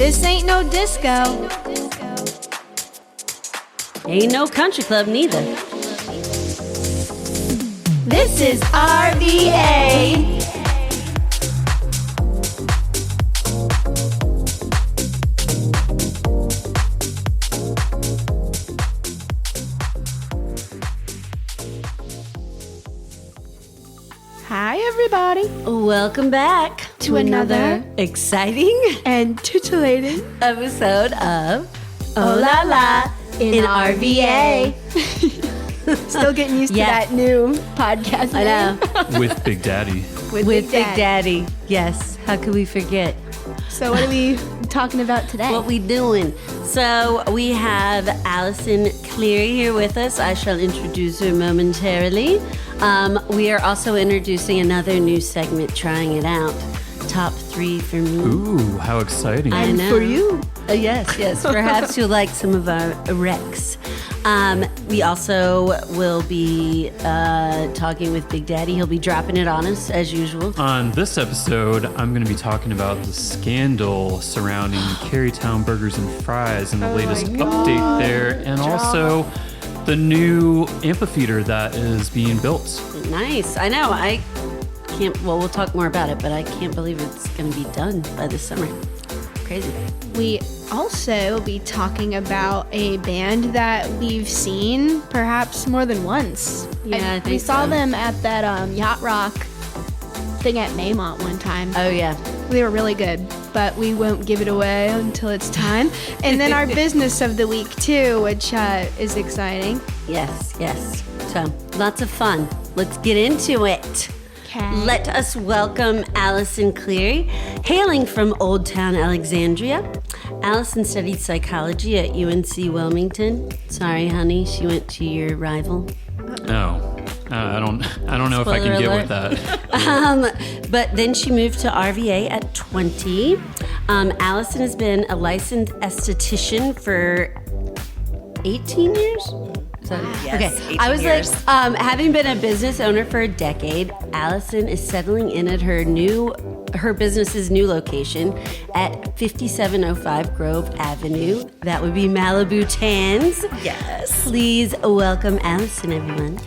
This ain't no disco. Ain't no country club neither. This is RVA. Hi, everybody. Welcome back To another exciting and titillating episode of Oh La La in RVA. Still getting used to that new podcast I name. know. With Big Daddy. With Big Daddy. Yes. How could we forget? So what are we talking about today? What we doing? So we have Alison Clary here with us. I shall introduce her momentarily. We are also introducing another new segment, trying it out. Top 3 for me. Ooh, how exciting. I know. for you. Yes. Perhaps you'll like some of our recs. We also will be talking with Big Daddy. He'll be dropping it on us as usual. On this episode, I'm going to be talking about the scandal surrounding Carrie Town Burgers and Fries and the latest update there, and also the new amphitheater that is being built. Nice. I know. I can't. Well, we'll talk more about it, but I can't believe it's going to be done by this summer. Crazy. We also will be talking about a band that we've seen perhaps more than once. Yeah, I think we saw so. them at that Yacht Rock thing at Maymont one time. Oh, yeah. They were really good, but we won't give it away until it's time. And then our business of the week too, which is exciting. Yes. So, lots of fun. Let's get into it. Okay. Let us welcome Alison Clary, hailing from Old Town Alexandria. Alison studied psychology at UNC Wilmington. Sorry, honey, she went to your rival. No. I don't know if I can Spoiler get alert. with that. But then she moved to RVA at 20. Alison has been a licensed esthetician for 18 years? Yes, 18 I was years. like, having been a business owner for a decade, Alison is settling in at her business's new location at 5705 Grove Avenue. That would be Malibu Tans. Yes. Please welcome Alison, everyone.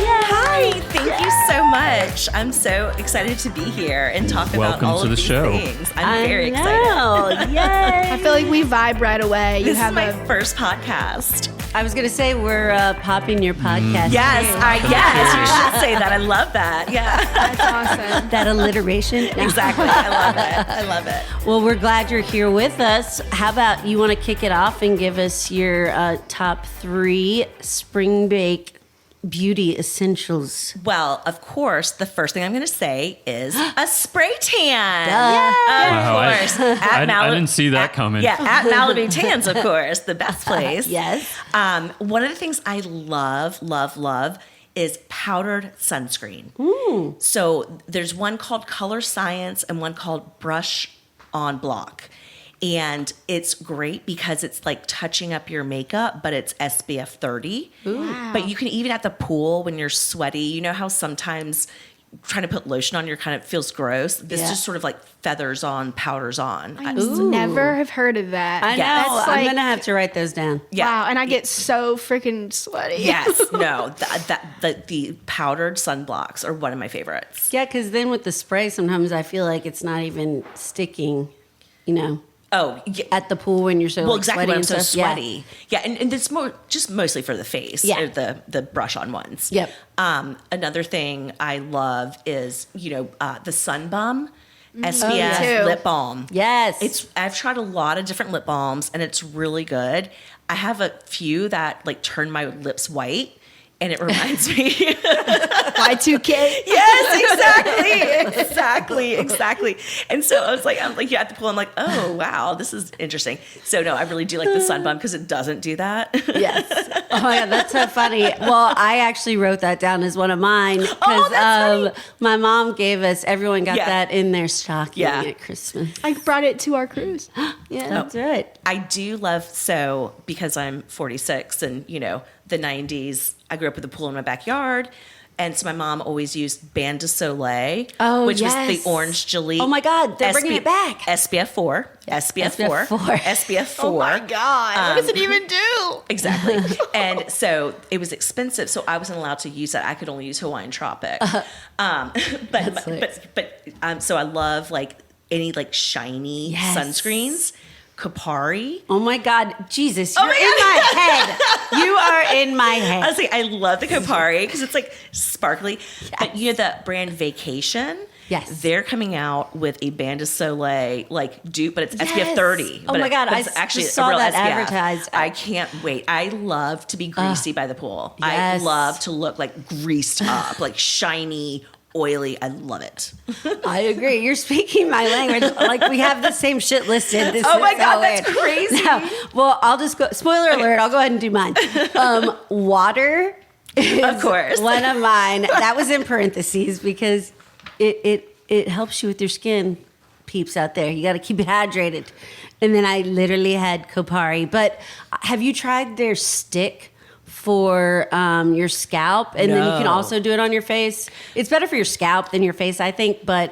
Hi, thank you so much. I'm so excited to be here and talk about Welcome all to of the these show. things. I'm very excited. excited. Yay! I feel like we vibe right away. You This is have my first podcast. I was going to say we're popping your podcast. Yes, too. yes, you should say that. I love that. Yeah, That's awesome. That alliteration. No. exactly. I love it. Well, we're glad you're here with us. How about you want to kick it off and give us your top 3 spring break beauty essentials? Well, of course, the first thing I'm going to say is a spray tan. Wow, Of course. I didn't see that coming. Yeah, at Malibu Tans, of course, the best place. Yes. One of the things I love is powdered sunscreen. So there's one called Color Science and one called Brush on Block. And it's great because it's like touching up your makeup, but it's SPF 30. Wow. But you can even at the pool when you're sweaty, you know how sometimes trying to put lotion on your kind of feels gross. This Yeah. just sort of like feathers on, powders on. Ooh. Never have heard of that. I know. Yes. That's I'm like- going to have to write those down. Yeah. Wow, and I get so freaking sweaty. Yes, no, the powdered sunblocks are one of my favorites. Yeah, because then with the spray, sometimes I feel like it's not even sticking, Oh, yeah. at the pool when you're so Well, exactly sweaty when I'm and so stuff. Yeah. sweaty. Yeah, and it's just mostly for the face. Yeah. Or the brush on ones. Yep. Another thing I love is the Sun Bum SPF Oh, yeah. lip balm. Yes. I've tried a lot of different lip balms and it's really good. I have a few that like turn my lips white. And it reminds me. Y2K. Yes, exactly. And so I was like, yeah, at the pool, I'm like, oh, wow, this is interesting. So no, I really do like the Sun Bum because it doesn't do that. Yes. Oh my God, that's so funny. Well, I actually wrote that down as one of mine because my mom gave us, everyone got that in their stocking at Christmas. I brought it to our cruise. Yeah, that's right. I do love, because I'm 46 and, the 90s, I grew up with a pool in my backyard. And so my mom always used Bain de Soleil, Oh, which yes. was the orange gelée. Oh my God, they're bringing it back. SPF 4. SPF 4. SPF 4. Oh my God. What does it even do? Exactly. And so it was expensive. So I wasn't allowed to use that. I could only use Hawaiian Tropic. So I love like any like shiny Yes. sunscreens. Kopari. Oh my God, Jesus, you're in my head. You are in my head. Honestly, I love the Kopari because it's like sparkly. Yes. But you know that brand Vacation? Yes. They're coming out with a Bain de Soleil like dupe, but it's SPF 30. Oh my God, but I it's actually saw a real that SPF. advertised. I can't wait. I love to be greasy by the pool. Yes. I love to look like greased up, like shiny, oily. I love it. I agree. You're speaking my language. Like we have the same shit listed. This Oh is my so God, weird. that's crazy. No, well, I'll just go. Spoiler alert. I'll go ahead and do mine. Water is Of course. one of mine. That was in parentheses because it helps you with your skin, peeps out there. You got to keep it hydrated. And then I literally had Kopari. But have you tried their stick for your scalp? And then you can No. also do it on your face. It's better for your scalp than your face, I think. But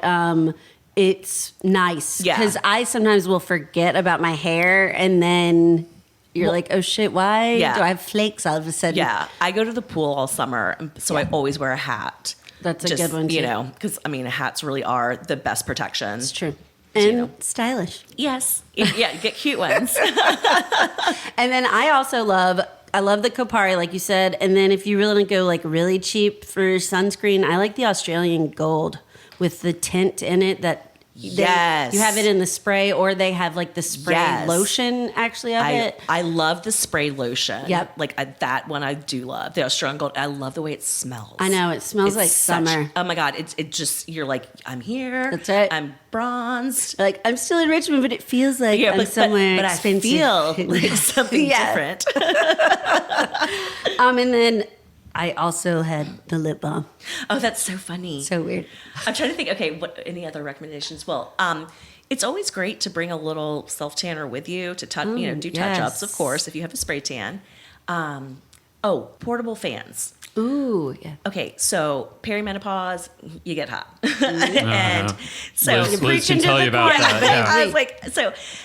it's nice. Yeah. Because I sometimes will forget about my hair and then you're like, oh shit, why Yeah. do I have flakes all of a sudden? Yeah. I go to the pool all summer, so I always wear a hat. That's a good one, too. You know, because I mean, hats really are the best protection. It's true. You And know. stylish. Yes. Yeah, get cute ones. And then I also love the Kopari, like you said. And then if you really want to go like really cheap for sunscreen, I like the Australian Gold with the tint in it that Yes. you have it in the spray, or they have like the spray Yes. lotion actually of it. I love the spray lotion. Yep. Like that one I do love. The Australian Gold. I love the way it smells. I know, it smells It's like summer. Oh my God. It just, you're like, I'm here. That's right. I'm bronzed. Like I'm still in Richmond, but it feels like I'm somewhere but expensive. I feel like something Yeah. different. And then I also had the lip balm. Oh, that's so funny. So weird. I'm trying to think. Okay, what any other recommendations? Well, it's always great to bring a little self tanner with you to touch. Do touch ups, of course, if you have a spray tan. Portable fans. Ooh, yeah. Okay, so perimenopause, you get hot, and so Liz can tell you about that. Yeah. I was like,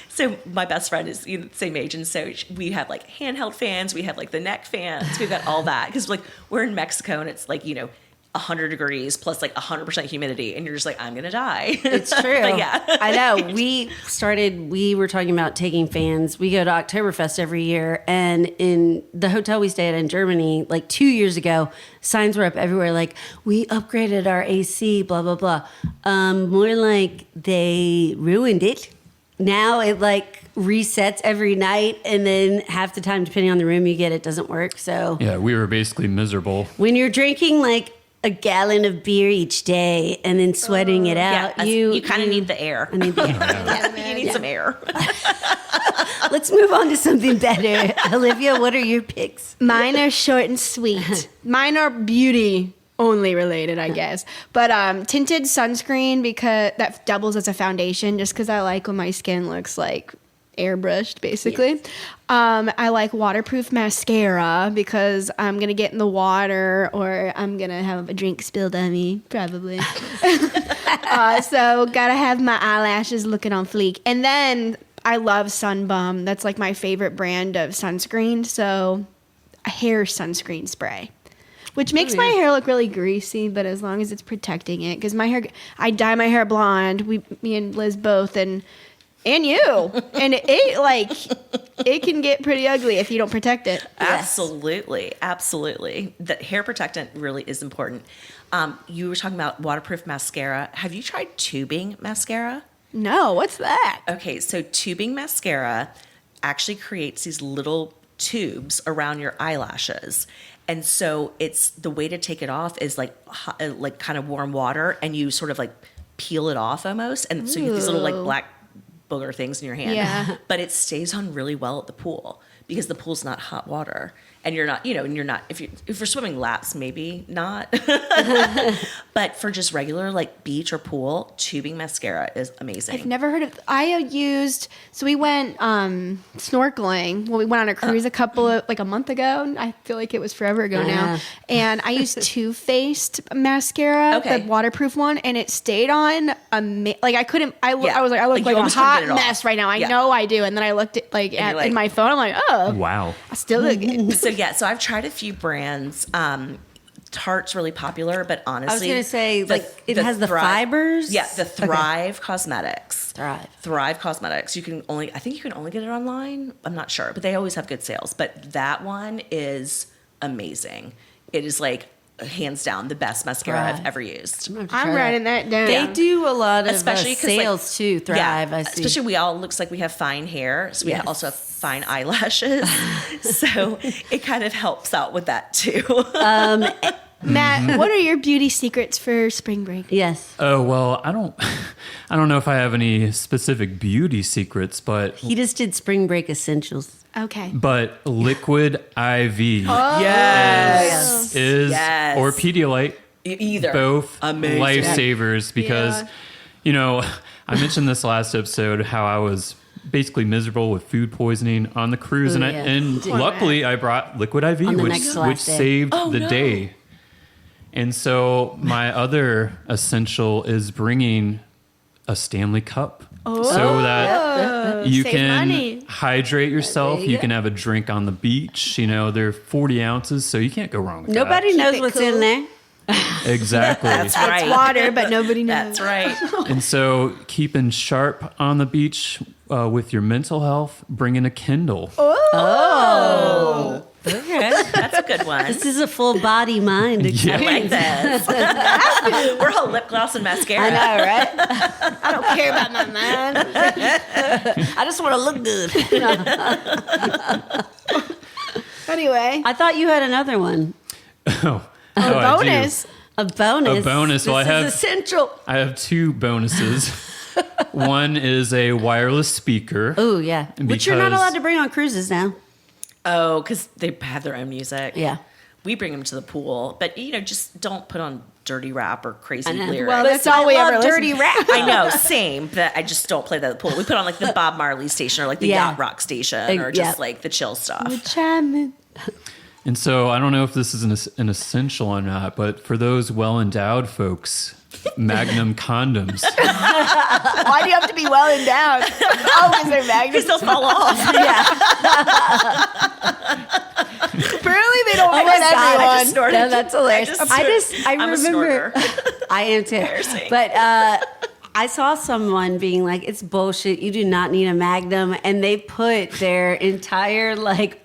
so my best friend is the same age, and so we have like handheld fans, we have like the neck fans, we've got all that because like we're in Mexico and it's like 100 degrees plus like 100% humidity, and you're just like, I'm gonna die. It's true. But yeah, I know. We were talking about taking fans. We go to Oktoberfest every year, and in the hotel we stayed in Germany, like 2 years ago, signs were up everywhere like, we upgraded our AC, blah, blah, blah. More like they ruined it. Now it like resets every night, and then half the time, depending on the room you get, it doesn't work. So Yeah, we were basically miserable. when you're drinking like a gallon of beer each day and then sweating it out, you kind of need the air. I need the air. You need some air. Let's move on to something better. Olivia, what are your picks? Mine are short and sweet. Mine are beauty only related, I guess. But tinted sunscreen, because that doubles as a foundation, just because I like when my skin looks like airbrushed, basically. Yes. I like waterproof mascara because I'm going to get in the water or I'm going to have a drink spilled on me, probably. So got to have my eyelashes looking on fleek. And then I love Sunbum. That's like my favorite brand of sunscreen. So a hair sunscreen spray. Which makes my hair look really greasy, but as long as it's protecting it. Because my hair, I dye my hair blonde. Me and Liz both, and you. And it can get pretty ugly if you don't protect it. Absolutely. Absolutely. The hair protectant really is important. You were talking about waterproof mascara. Have you tried tubing mascara? No, what's that? Okay, so tubing mascara actually creates these little tubes around your eyelashes. And so it's the way to take it off is like kind of warm water, and you sort of like peel it off almost. And so you have these little like black booger things in your hand. Yeah. But it stays on really well at the pool because the pool's not hot water. and you're not, if you're swimming laps, maybe not. But for just regular like beach or pool, tubing mascara is amazing. I've never heard of. So we went snorkeling. Well, we went on a cruise a month ago. I feel like it was forever ago now. And I used Too Faced mascara, the waterproof one, and it stayed on. I couldn't. I was like, I look like a hot mess right now. I know I do. And then I looked at in my phone. I'm like, oh wow, I still look good. So I've tried a few brands. Tarte's really popular, but honestly, I was going to say, it has the fibers. Yeah, the Thrive Cosmetics. Thrive Cosmetics. I think you can only get it online. I'm not sure, but they always have good sales. But that one is amazing. It is like hands down the best mascara I've ever used. I'm writing that down. They do a lot of especially sales too. Thrive. I see. Especially we all looks like we have fine hair, so we also have fine eyelashes. So it kind of helps out with that too. Matt, what are your beauty secrets for spring break? Yes. Oh, well, I don't know if I have any specific beauty secrets, but He just did spring break essentials. Okay. but Liquid IV Yes. is Yes. or Pedialyte, Either. both Amazing. lifesavers because I mentioned this last episode how I was basically miserable with food poisoning on the cruise, Ooh, and luckily I brought Liquid IV, On the which next last day. saved the day. And so my other essential is bringing a Stanley Cup so that you Save can money. hydrate yourself. You can have a drink on the beach. They're 40 ounces, so you can't go wrong with Nobody Keep knows it what's cool. in there. that. Exactly. That's right. It's water, but nobody knows. That's right. And so keeping sharp on the beach with your mental health, bringing a Kindle. Okay. That's a good one. This is a full body mind I experience. like this. We're all lip gloss and mascara. I know, right? I don't care about my mind. I just want to look good. Anyway, I thought you had another one. I do. bonus. A bonus. A bonus. Well, This I have- is essential. I have two bonuses. One is a wireless speaker. Oh, yeah. Which you're not Because- allowed to bring on cruises now. Oh, because they have their own music. Yeah. We bring them to the pool, but just don't put on dirty rap or crazy I know. lyrics. Well, that's all we ever dirty rap. I know, same, but I just don't play that at the pool. We put on like the Bob Marley station or like the Yeah. yacht rock station or just like the chill stuff. Chapman. And so I don't know if this is an essential or not, but for those well-endowed folks, Magnum condoms. Why do you have to be well endowed? Oh, because they're Because magnets. they'll fall off. Apparently, they don't fit I everyone. just snorted. No, that's hilarious. I I'm a remember. snorter. I am too. Embarrassing. But I saw someone being like, "It's bullshit. You do not need a Magnum," and they put their entire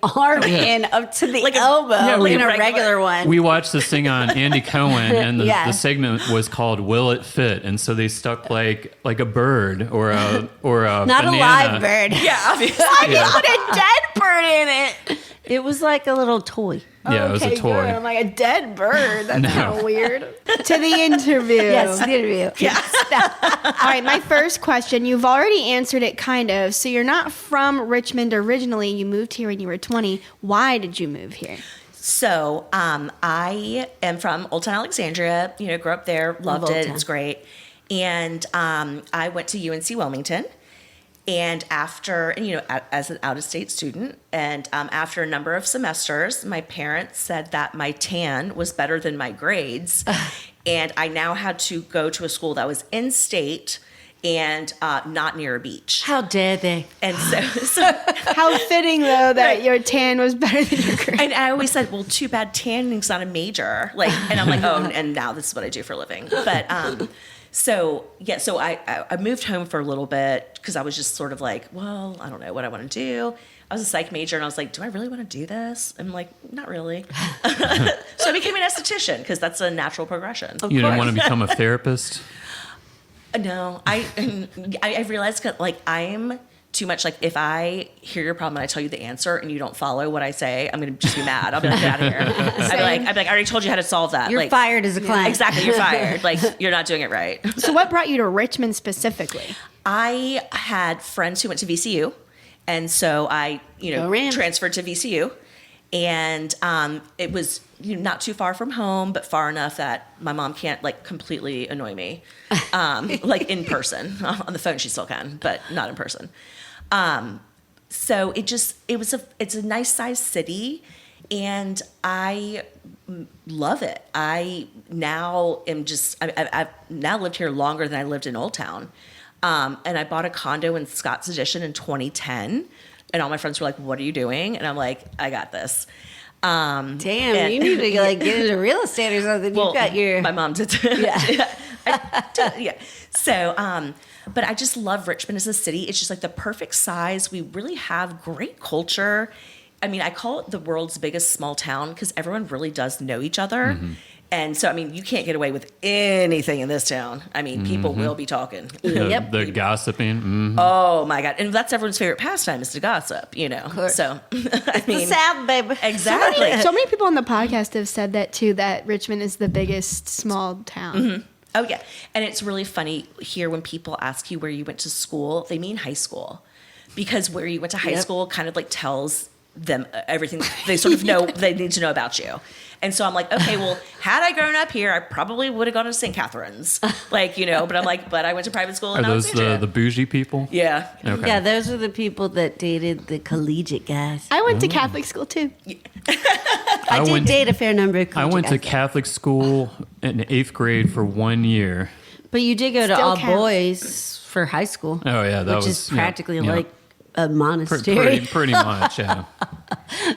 arm in up to the elbow Yeah, in a regular- regular one. We watched this thing on Andy Cohen, and the, Yeah. the segment was called "Will It Fit?" And so they stuck like a bird or a Not banana. a live bird. Yeah, obviously. Yeah. Put a dead bird in it. It was like a little toy. Yeah, it was a Okay, toy. good. I'm like, a dead bird. That's No. kind of weird. To the interview. Yes, the interview. All right, my first question. You've already answered it kind of. So you're not from Richmond originally. You moved here when you were 20. Why did you move here? So I am from Old Town Alexandria. Grew up there, loved Old it. Town. It's great. And I went to UNC Wilmington. And as an out-of-state student, and after a number of semesters, my parents said that my tan was better than my grades, and I now had to go to a school that was in-state and not near a beach. How dare they? And so How fitting, though, that your tan was better than your grade. and I always said, well, too bad tanning's not a major. And I'm like, oh, and now this is what I do for a living. But So I moved home for a little bit because I was just sort of like, well, I don't know what I want to do. I was a psych major, and I was like, do I really want to do this? I'm like, not really. So I became an esthetician because that's a natural progression. You didn't want to become a therapist? No, I realized I'm too much. Like, if I hear your problem and I tell you the answer and you don't follow what I say, I'm going to just be mad. I'll be like, get out of here. I'd be like, I already told you how to solve that. You're fired as a client. Exactly, you're fired. You're not doing it right. So what brought you to Richmond specifically? I had friends who went to VCU, and so I, Go Rams. transferred to VCU. And it was not too far from home, but far enough that my mom can't like completely annoy me, like in person. On the phone she still can, but not in person. So it's a nice sized city, and I love it. I've now lived here longer than I lived in Old Town. And I bought a condo in Scott's Addition in 2010. And all my friends were like, "What are you doing?" And I'm like, "I got this." Damn, you need to like get into real estate or something. Well, You've got your my mom did. Yeah. So, but I just love Richmond as a city. It's just like the perfect size. We really have great culture. I mean, I call it the world's biggest small town because everyone really does know each other. Mm-hmm. And so, I mean, you can't get away with anything in this town. I mean, people will be talking. The gossiping. Mm-hmm. Oh, my God. And that's everyone's favorite pastime is to gossip, So, I mean. the South, baby. Exactly. So many people on the podcast have said that, too, that Richmond is the biggest small town. Mm-hmm. Oh, yeah. And it's really funny here when people ask you where you went to school, they mean high school. Because where you went to high school kind of like tells them everything they sort of know they need to know about you. And so I'm like, okay, well, had I grown up here, I probably would have gone to St. Catherine's. But I'm like, but I went to private school in Are those Alexandria. the bougie people? Yeah. Okay. Yeah, those are the people that dated the collegiate guys. I went to Catholic school, too. I did date a fair number of collegiate I went to guys. Catholic school in 8th grade for 1 year. But you did go to Still all counts. boys for high school. Oh, yeah. That which was is practically yeah. like a monastery. Pretty much, yeah.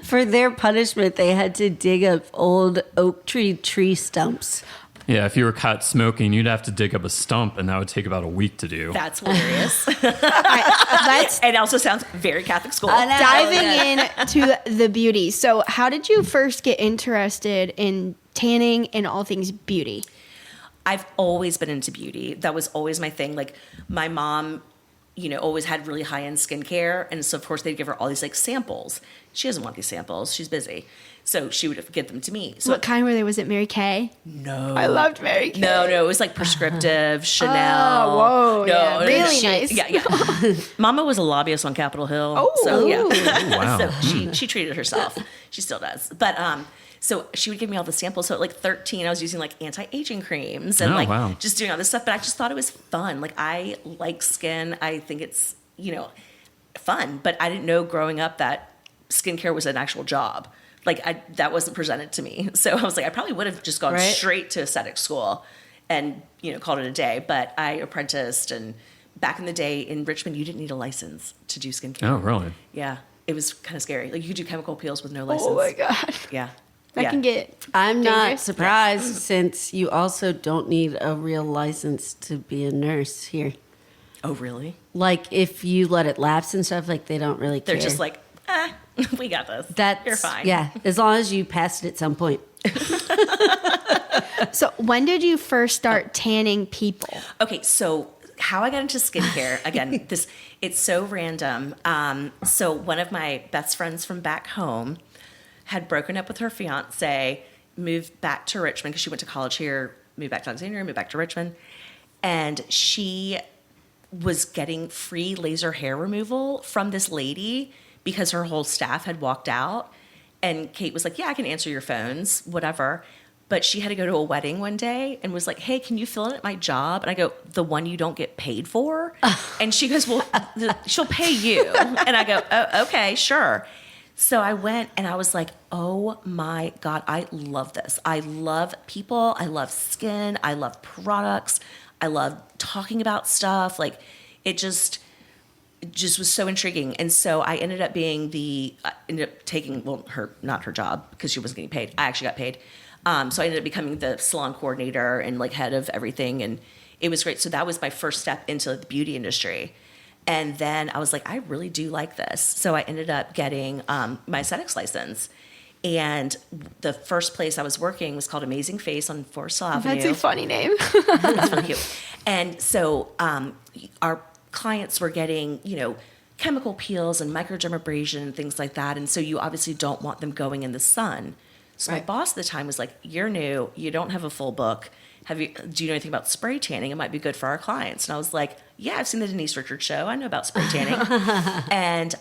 For their punishment, they had to dig up old oak tree stumps. Yeah, if you were caught smoking, you'd have to dig up a stump, and that would take about a week to do. That's hilarious. Let's It also sounds very Catholic school. diving into the beauty. So, how did you first get interested in tanning and all things beauty? I've always been into beauty. That was always my thing. Like my mom, always had really high-end skincare. And so of course they'd give her all these like samples. She doesn't want these samples. She's busy. So she would give them to me. So What kind were they? Was it Mary Kay? No. I loved Mary Kay. No, it was like prescriptive, Chanel. Oh, whoa, yeah. Really nice. Yeah. Mama was a lobbyist on Capitol Hill. Oh. So yeah. Oh, wow. So she treated herself. She still does. But so she would give me all the samples. So at like 13, I was using like anti-aging creams and wow. just doing all this stuff. But I just thought it was fun. Like I like skin. I think it's, fun. But I didn't know growing up that skincare was an actual job. Like that wasn't presented to me. So I was like, I probably would have just gone straight to aesthetic school and, called it a day. But I apprenticed, and back in the day in Richmond, you didn't need a license to do skincare. Oh, really? Yeah. It was kind of scary. Like you could do chemical peels with no license. Oh my God. Yeah. That can get I'm not dangerous. surprised since you also don't need a real license to be a nurse here. Oh, really? Like if you let it lapse and stuff, like they don't really care. They're just like, we got this. You're fine. Yeah, as long as you passed it at some point. So, when did you first start tanning people? Okay, so how I got into skincare, again, it's so random. So one of my best friends from back home had broken up with her fiance, moved back to Richmond because she went to college here, moved back to Alexandria, moved back to Richmond. And she was getting free laser hair removal from this lady because her whole staff had walked out. And Kate was like, yeah, I can answer your phones, whatever. But she had to go to a wedding one day and was like, hey, can you fill in at my job? And I go, the one you don't get paid for? And she goes, well, she'll pay you. And I go, oh, okay, sure. So I went and I was like, oh my God, I love this. I love people. I love skin. I love products. I love talking about stuff. Like it just was so intriguing. And so I ended up taking, not her job because she wasn't getting paid. I actually got paid. So I ended up becoming the salon coordinator and like head of everything. And it was great. So that was my first step into the beauty industry. And then I was like, I really do like this. So I ended up getting my aesthetics license. And the first place I was working was called Amazing Face on Forest Hill Avenue. That's a funny name. That's really cute. And so our clients were getting, chemical peels and microdermabrasion and things like that. And so you obviously don't want them going in the sun. So my boss at the time was like, you're new, you don't have a full book. Do you know anything about spray tanning? It might be good for our clients. And I was like, yeah, I've seen the Denise Richards show. I know about spray tanning. And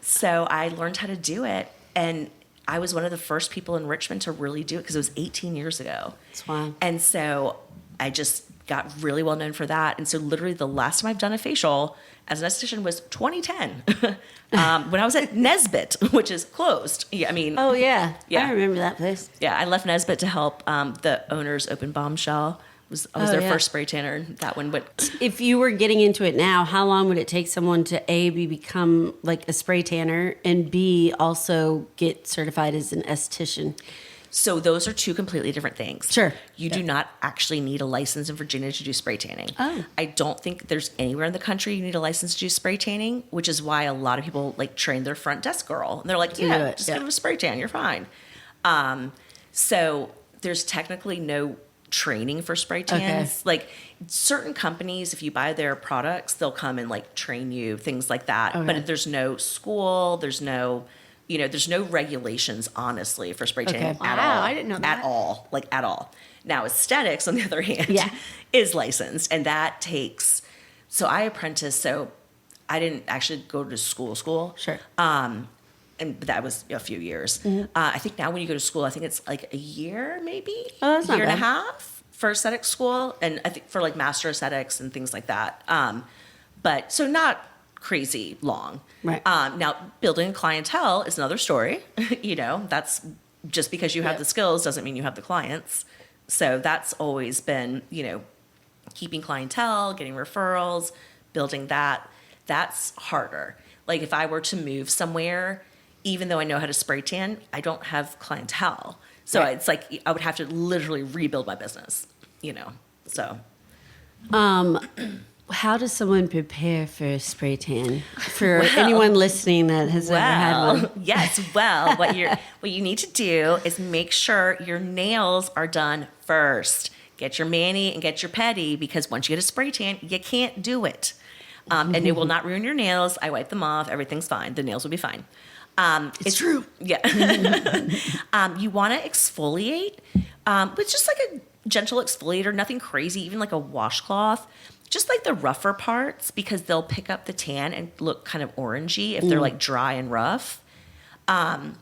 so I learned how to do it. And I was one of the first people in Richmond to really do it because it was 18 years ago. That's wild. And so I just got really well known for that. And so literally the last time I've done a facial as an esthetician was 2010 when I was at Nesbitt, which is closed. Yeah, I mean. Oh, yeah. Yeah. I remember that place. Yeah, I left Nesbitt to help the owner's open bombshell. I was their yeah. first spray tanner. That one, but If you were getting into it now, how long would it take someone to A, become like a spray tanner, and B, also get certified as an esthetician? so those are two completely different things. Sure. You do not actually need a license in Virginia to do spray tanning. Oh. I don't think there's anywhere in the country you need a license to do spray tanning, which is why a lot of people like train their front desk girl. And they're like, do yeah, it, just yeah. give them a spray tan, you're fine. So there's technically no training for spray tans. Okay. Like certain companies, if you buy their products, they'll come and like train you, things like that. Okay. But there's no school, there's no regulations, honestly, for spray tanning Okay. at Wow, all. I didn't know that. At all, like at all. Now, aesthetics, on the other hand, Yeah. is licensed, and that takes. So I apprenticed. So I didn't actually go to school. Sure. And that was a few years. I think now when you go to school, I think it's like a year, maybe Oh, that's not year and a bad. half for aesthetic school, and I think for like master aesthetics and things like that. But so not crazy long. Right. Now, building clientele is another story. That's just because you have Yeah. the skills doesn't mean you have the clients. So that's always been, keeping clientele, getting referrals, building that. That's harder. Like if I were to move somewhere, even though I know how to spray tan, I don't have clientele. So Right. it's like I would have to literally rebuild my business, so. How does someone prepare for a spray tan? For anyone listening that has ever had one. Yes. Well, what you need to do is make sure your nails are done first. Get your mani and get your pedi, because once you get a spray tan, you can't do it. And it will not ruin your nails. I wipe them off. Everything's fine. The nails will be fine. It's true. Yeah. You want to exfoliate, but just like a gentle exfoliator, nothing crazy, even like a washcloth. Just like the rougher parts, because they'll pick up the tan and look kind of orangey if they're like dry and rough. And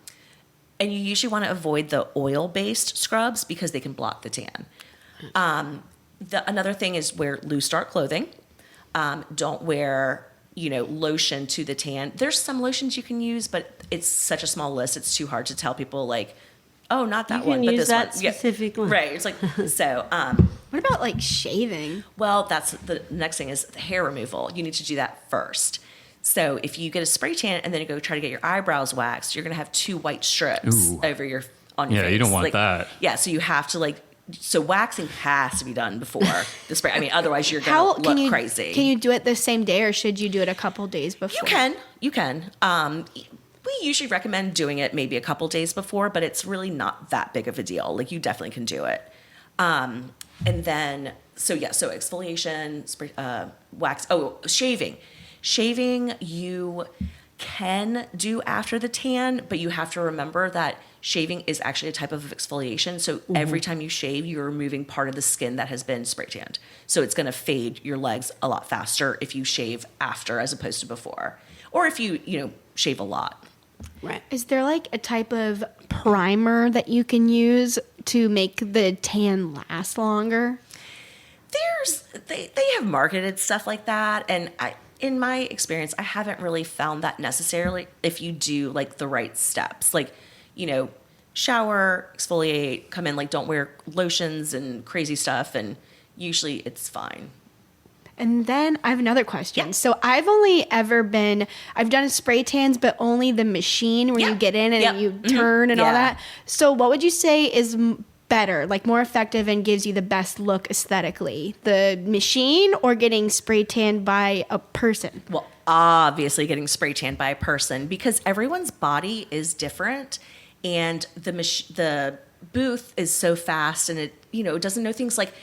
you usually want to avoid the oil-based scrubs because they can block the tan. Another thing is wear loose, dark clothing. Don't wear, lotion to the tan. There's some lotions you can use, but it's such a small list. It's too hard to tell people like, oh, not that You can one, but use this that one. specific one. Right. It's like, so, What about like shaving? well, that's the next thing is the hair removal. You need to do that first. So if you get a spray tan and then you go try to get your eyebrows waxed, you're going to have 2 white strips Ooh. over on your face. Yeah, you don't want that. Yeah, so you have to so waxing has to be done before the spray. I mean, otherwise you're How going to can look you crazy. Can you do it the same day, or should you do it a couple days before? You can. We usually recommend doing it maybe a couple days before, but it's really not that big of a deal. Like you definitely can do it. And then, so exfoliation, spray, wax. Oh, shaving. Shaving you can do after the tan, but you have to remember that shaving is actually a type of exfoliation. So every time you shave, you're removing part of the skin that has been spray tanned. So it's going to fade your legs a lot faster if you shave after as opposed to before, or if you shave a lot. Right. Is there like a type of primer that you can use to make the tan last longer? They have marketed stuff like that, and in my experience, I haven't really found that necessarily if you do like the right steps, like shower, exfoliate, come in, like don't wear lotions and crazy stuff, and usually it's fine. And then I have another question. Yeah. So I've done spray tans, but only the machine where you get in and you turn and all Yeah. that. So what would you say is better, like more effective and gives you the best look aesthetically? The machine or getting spray tanned by a person? Well, obviously getting spray tanned by a person, because everyone's body is different, and the booth is so fast, and it doesn't know things like,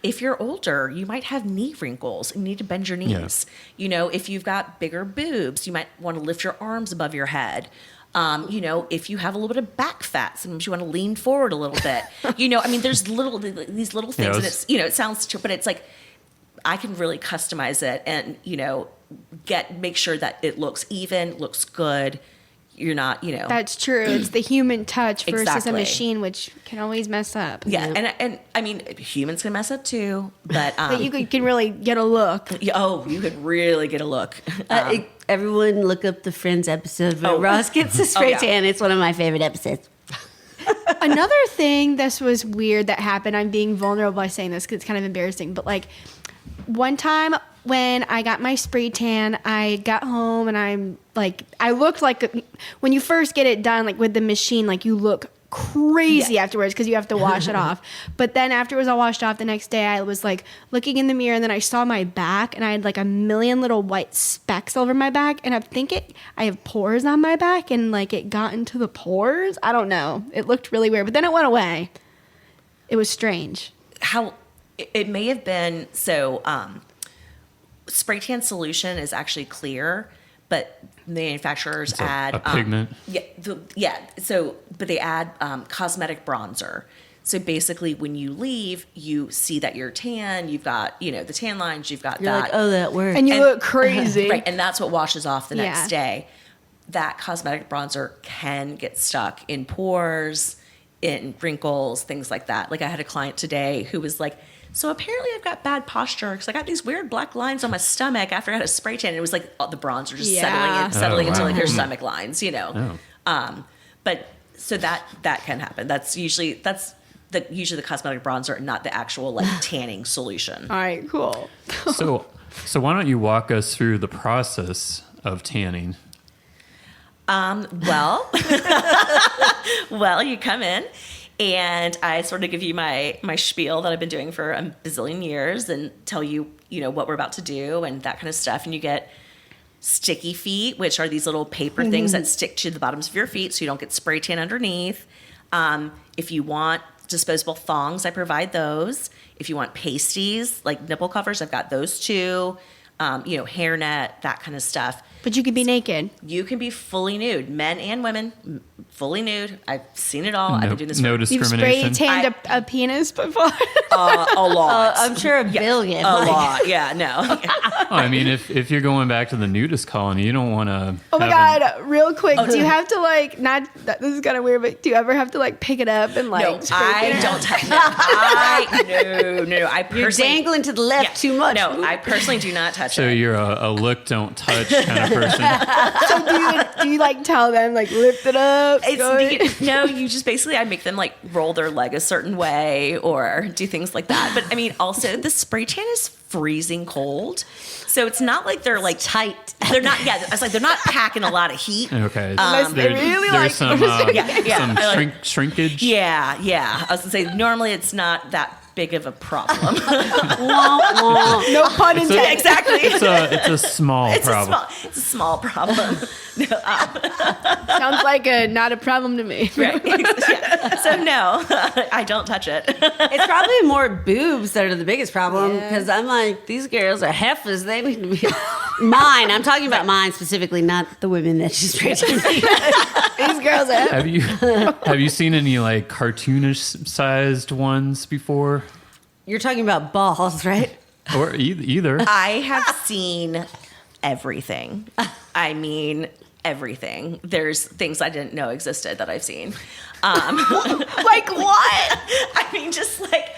if you're older, you might have knee wrinkles and you need to bend your knees. Yeah. If you've got bigger boobs, you might want to lift your arms above your head. If you have a little bit of back fat, sometimes you want to lean forward a little bit. There's these little things, and it's it sounds, but it's like I can really customize it and make sure that it looks even, looks good. you're not, you know. That's true. It's the human touch versus Exactly. a machine, which can always mess up. Yeah, and I mean, humans can mess up too, but But you can really get a look. you could really get a look. Everyone look up the Friends episode where Ross gets a spray yeah. tan. It's one of my favorite episodes. Another thing this was weird that happened, I'm being vulnerable by saying this because it's kind of embarrassing, but like one time when I got my spray tan, I got home and I looked like, when you first get it done, like with the machine, like you look crazy afterwards because you have to wash it off. But then after it was all washed off the next day, I was like looking in the mirror and then I saw my back and I had like a million little white specks over my back, and I have pores on my back and like it got into the pores. I don't know. It looked really weird, but then it went away. It was strange. How it may have been spray tan solution is actually clear, but manufacturers add a pigment. But they add cosmetic bronzer. So basically, when you leave, you see that you're tan. You've got the tan lines. You've got You're that. like, oh, that worked. And you look crazy. Right, and that's what washes off the next Yeah. day. That cosmetic bronzer can get stuck in pores, in wrinkles, things like that. Like I had a client today who was like, so apparently I've got bad posture because I got these weird black lines on my stomach after I had a spray tan. And it was like the bronzer just settling into like her stomach lines, But so that can happen. That's usually the cosmetic bronzer and not the actual like tanning solution. All right, cool. So why don't you walk us through the process of tanning? Well, you come in and I sort of give you my spiel that I've been doing for a bazillion years and tell you, what we're about to do and that kind of stuff. And you get sticky feet, which are these little paper things that stick to the bottoms of your feet so you don't get spray tan underneath. If you want disposable thongs, I provide those. If you want pasties, like nipple covers, I've got those too. Hairnet, that kind of stuff. But you could be naked. You can be fully nude, men and women, fully nude. I've seen it all. I've been doing this No for You've spray discrimination. tanned a penis before. a lot. I'm sure a billion. A lot. Yeah, no. Oh, I mean, if you're going back to the nudist colony, you don't want to. Oh my God, real quick, do you have to like, not, this is kind of weird, but do you ever have to like pick it up and like No, spray I tan it? don't touch No. I You're personally, dangling to the left too much. No, I personally do not touch So it. you're a look, don't touch kind of person. So do you like tell them like lift it up? No, you just basically, I make them like roll their leg a certain way or do things like that. But I mean, also the spray tan is freezing cold. So it's not like they're like tight. They're not, it's like they're not packing a lot of heat. Okay. Unless they really like- there's some, some Like- shrinkage. Yeah. I was gonna say, normally it's not that big of a problem. No pun intended. Exactly. It's a small It's problem. it's a small problem. Sounds like not a problem to me. Right. Yeah. So no, I don't touch it. It's probably more boobs that are the biggest problem because I'm like, these girls are heifers. They need to be mine. I'm talking about mine specifically, not the women that she's preaching. These girls are. Have you seen any like cartoonish sized ones before? You're talking about balls, right? Or either. I have seen everything. I mean, everything. There's things I didn't know existed that I've seen. Like what? I mean, just like,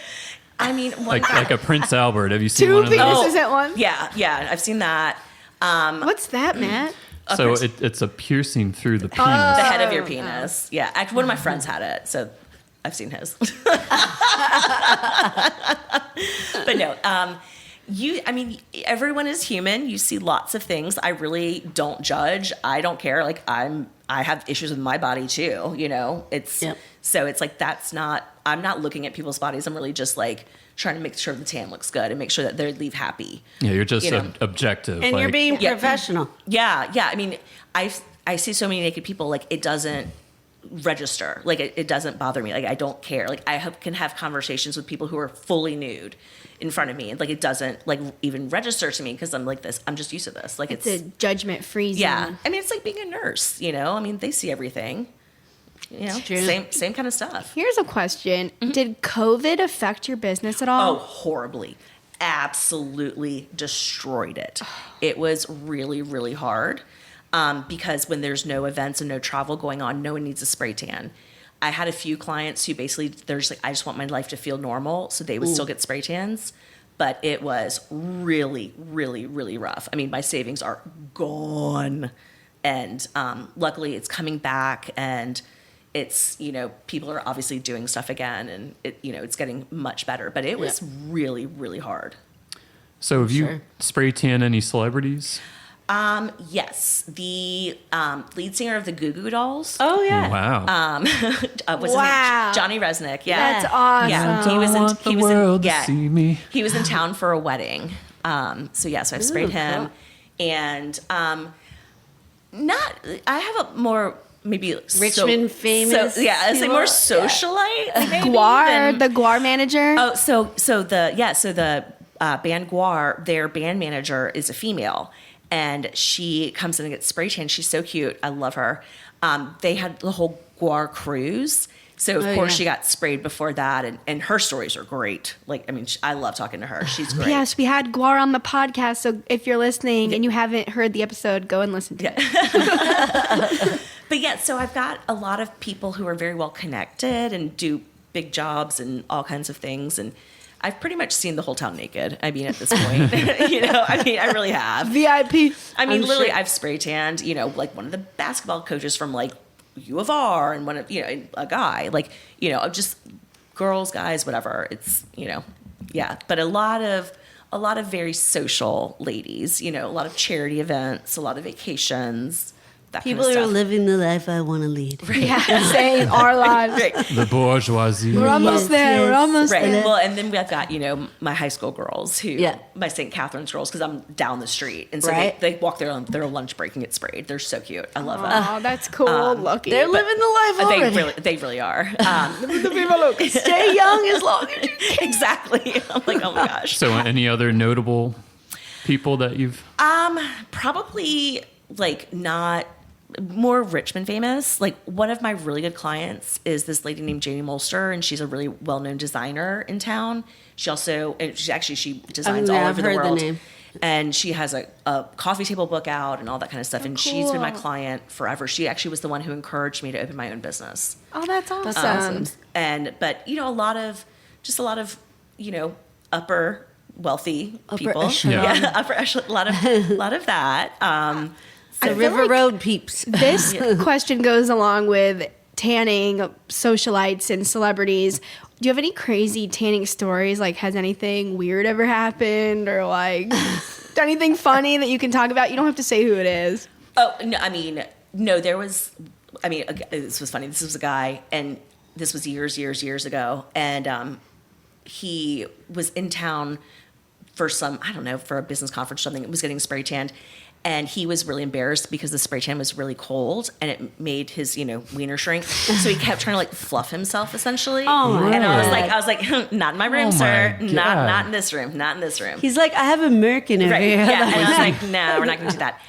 like a Prince Albert. Have you seen Two one of those? penises at once? Yeah, I've seen that. What's that, Matt? So it's a piercing through the penis. The head of your penis. Yeah, actually, one of my friends had it, so I've seen his. But no, everyone is human. You see lots of things. I really don't judge. I don't care. Like I have issues with my body too. So it's like I'm not looking at people's bodies. I'm really just like trying to make sure the tan looks good and make sure that they leave happy. Yeah, you're just objective. And you're being professional. Yeah. I mean, I see so many naked people, like it doesn't register. Like it doesn't bother me. Like I don't care. Like I can have conversations with people who are fully nude in front of me. Like it doesn't like even register to me because I'm like this. I'm just used to this. Like It's a judgment-free zone. yeah. I mean, it's like being a nurse. I mean, they see everything. Same kind of stuff. Here's a question. Did COVID affect your business at all? Oh, horribly. Absolutely destroyed it. It was really, really hard. because when there's no events and no travel going on, no one needs a spray tan. I had a few clients who basically, they're just like, I just want my life to feel normal. So they would still get spray tans, but it was really, really, really rough. I mean, my savings are gone. And luckily it's coming back, and it's, people are obviously doing stuff again, and it's getting much better, but it was really, really hard. So have you spray tan any celebrities? Yes, the lead singer of the Goo Goo Dolls. Oh yeah. Wow. Was his name? Johnny Resnick. Yeah, That's awesome. Yeah, He was in town for a wedding. So I've sprayed him, and I have a more maybe Richmond famous. I say more socialite. maybe Guar, than- the Guar manager. Oh, so the band Guar, their band manager is a female, and she comes in and gets spray tan. She's so cute. I love her. They had the whole Guar cruise. So of course she got sprayed before that, and her stories are great. Like, I mean, I love talking to her. She's great. Yes, we had Guar on the podcast. So if you're listening and you haven't heard the episode, go and listen to it. But so I've got a lot of people who are very well connected and do big jobs and all kinds of things, and I've pretty much seen the whole town naked. I mean, at this point, I really have. VIP. I mean, literally, I've spray tanned, like one of the basketball coaches from like U of R, and one of, a guy, like, just girls, guys, whatever. It's, but a lot of very social ladies, a lot of charity events, a lot of vacations. That People kind of are stuff. living the life I want to lead. Right. Yeah, saying our lives. Right. The bourgeoisie. We're almost there. We're almost Right. there. Well, and then we've got, my high school girls my St. Catherine's girls, because I'm down the street. And so they walk their lunch break and get sprayed. They're so cute. I love them. Oh, that's cool. Lucky. They're living the life already. They really are. Stay young as long as you can. Exactly. I'm like, oh my gosh. So any other notable people that you've... Probably like not more Richmond famous. Like, one of my really good clients is this lady named Janie Molster, and she's a really well-known designer in town. She designs all over the world. The name. And she has a coffee table book out and all that kind of stuff. And she's been my client forever. She actually was the one who encouraged me to open my own business. Oh, that's awesome. That's awesome. But a lot of upper wealthy people. echelon. Yeah. Upper echelon. A lot of that. The River Road peeps. This question goes along with tanning socialites and celebrities. Do you have any crazy tanning stories? Like, has anything weird ever happened, or like anything funny that you can talk about? You don't have to say who it is. Oh, no, there was, this was funny. This was a guy, and this was years ago. And he was in town for for a business conference or something. It was getting spray tanned. And he was really embarrassed because the spray tan was really cold, and it made his, wiener shrink. So he kept trying to like fluff himself, essentially. Oh my And I God. was like, not in my room, Oh sir. my Not God. in this room. Not in this room. He's like, I have a merkin over Right. here. Yeah. And I was like, no, we're not going to do that.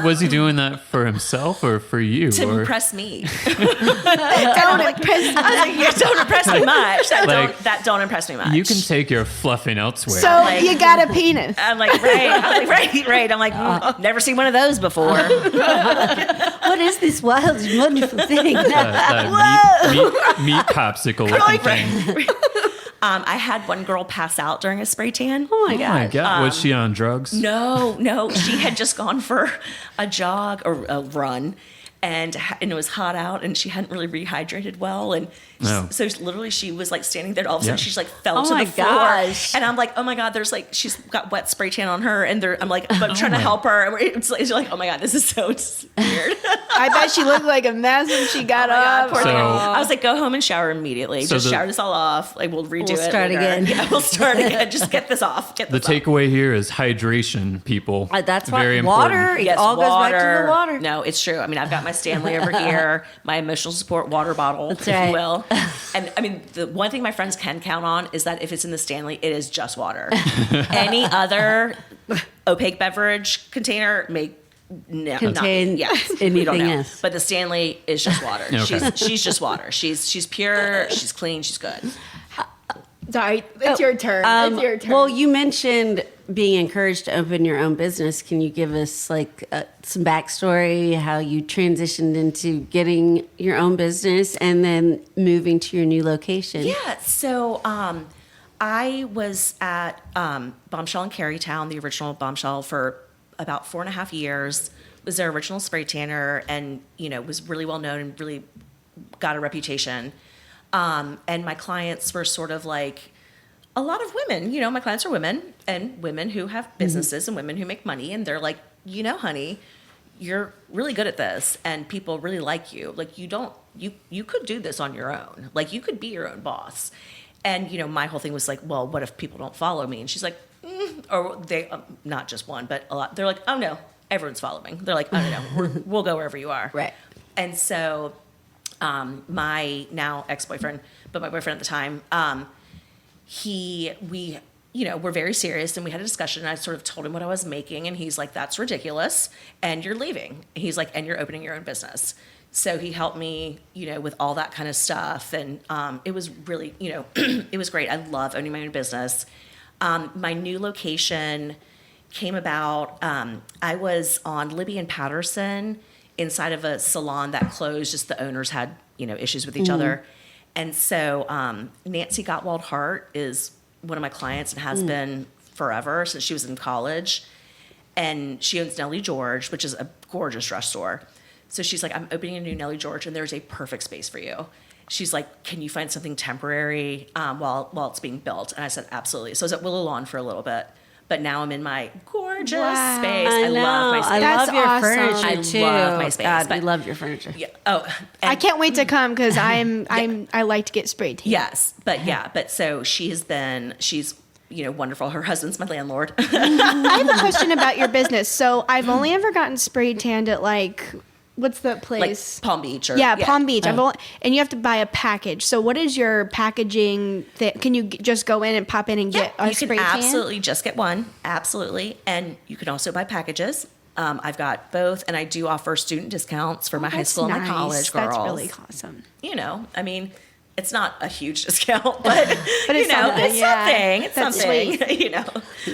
Was he doing that for himself or for you? To or? impress me. Don't impress I was like, yeah, don't impress me much. That don't impress me much. You can take your fluffing elsewhere. So you got a penis. I'm like, right. I'm like, never seen one of those before. What is this wild and wonderful thing? that meat popsicle looking thing. I had one girl pass out during a spray tan. Oh my Oh God. my God. Was she on drugs? No. She had just gone for a jog or a run, and it was hot out, and she hadn't really rehydrated well, and so literally she was like standing there, and all of a sudden she just like fell to the floor, gosh. and I'm like, oh my God, there's like, she's got wet spray tan on her, and I'm like, I'm trying to help her, and it's like, oh my God, this is so weird. I bet she looked like a mess when she got up. Poor thing. So- I was like, go home and shower immediately. So Just shower this all off. Like, we'll redo it. We'll start later. again. Yeah, we'll start again. Just get this off. Get The this off. takeaway here is hydration, people. That's why Very water. important. It Yes, all goes back to the water. No, it's true. I mean, I've got my Stanley over here, my emotional support water bottle, That's if right. you will. And I mean, the one thing my friends can count on is that if it's in the Stanley, it is just water. Any other opaque beverage container may Contain we anything don't know. else. But the Stanley is just water. Okay. She's just water. She's pure. She's clean. She's good. Sorry, it's your turn. It's your turn. Well, you mentioned being encouraged to open your own business, can you give us like some backstory, how you transitioned into getting your own business and then moving to your new location? Yeah. So I was at Bombshell in Carrie Town, the original Bombshell, for about 4.5 years. Was their original spray tanner, and was really well known and really got a reputation. And my clients were sort of like a lot of women. My clients are women, and women who have businesses and women who make money, and they're like, honey, you're really good at this, and people really like you. Like, you could do this on your own. Like, you could be your own boss. And my whole thing was like, well, what if people don't follow me? And she's like, or they, not just one, but a lot. They're like, oh no, everyone's following. They're like, oh no, we'll go wherever you are. Right. And so, my now ex-boyfriend, but my boyfriend at the time, we we're very serious, and we had a discussion, and I sort of told him what I was making, and he's like, that's ridiculous, and you're leaving. He's like, and you're opening your own business. So he helped me, with all that kind of stuff, and it was really, it was great. I love owning my own business. My new location came about, I was on Libby and Patterson inside of a salon that closed. Just the owners had, issues with each other. And so Nancy Gottwald Hart is one of my clients and has been forever, since she was in college. And she owns Nellie George, which is a gorgeous dress store. So she's like, I'm opening a new Nellie George, and there's a perfect space for you. She's like, can you find something temporary while it's being built? And I said, absolutely. So I was at Willow Lawn for a little bit. But now I'm in my gorgeous space. I love my space. I That's love your awesome. furniture too. I love my space. God, but we love your furniture. Yeah. Oh, I can't wait to come because I like to get spray tan. Yes, but so she's wonderful. Her husband's my landlord. I have a question about your business. So I've only ever gotten spray tanned at what's the place? Like Palm Beach. Palm Beach. And you have to buy a package. So what is your packaging? Can you just go in and pop in and get a spray tan? You can absolutely just get one. Absolutely. And you can also buy packages. I've got both, and I do offer student discounts for my high school and my college girls. That's really awesome. It's not a huge discount, but it's something. It's That's something, sweet.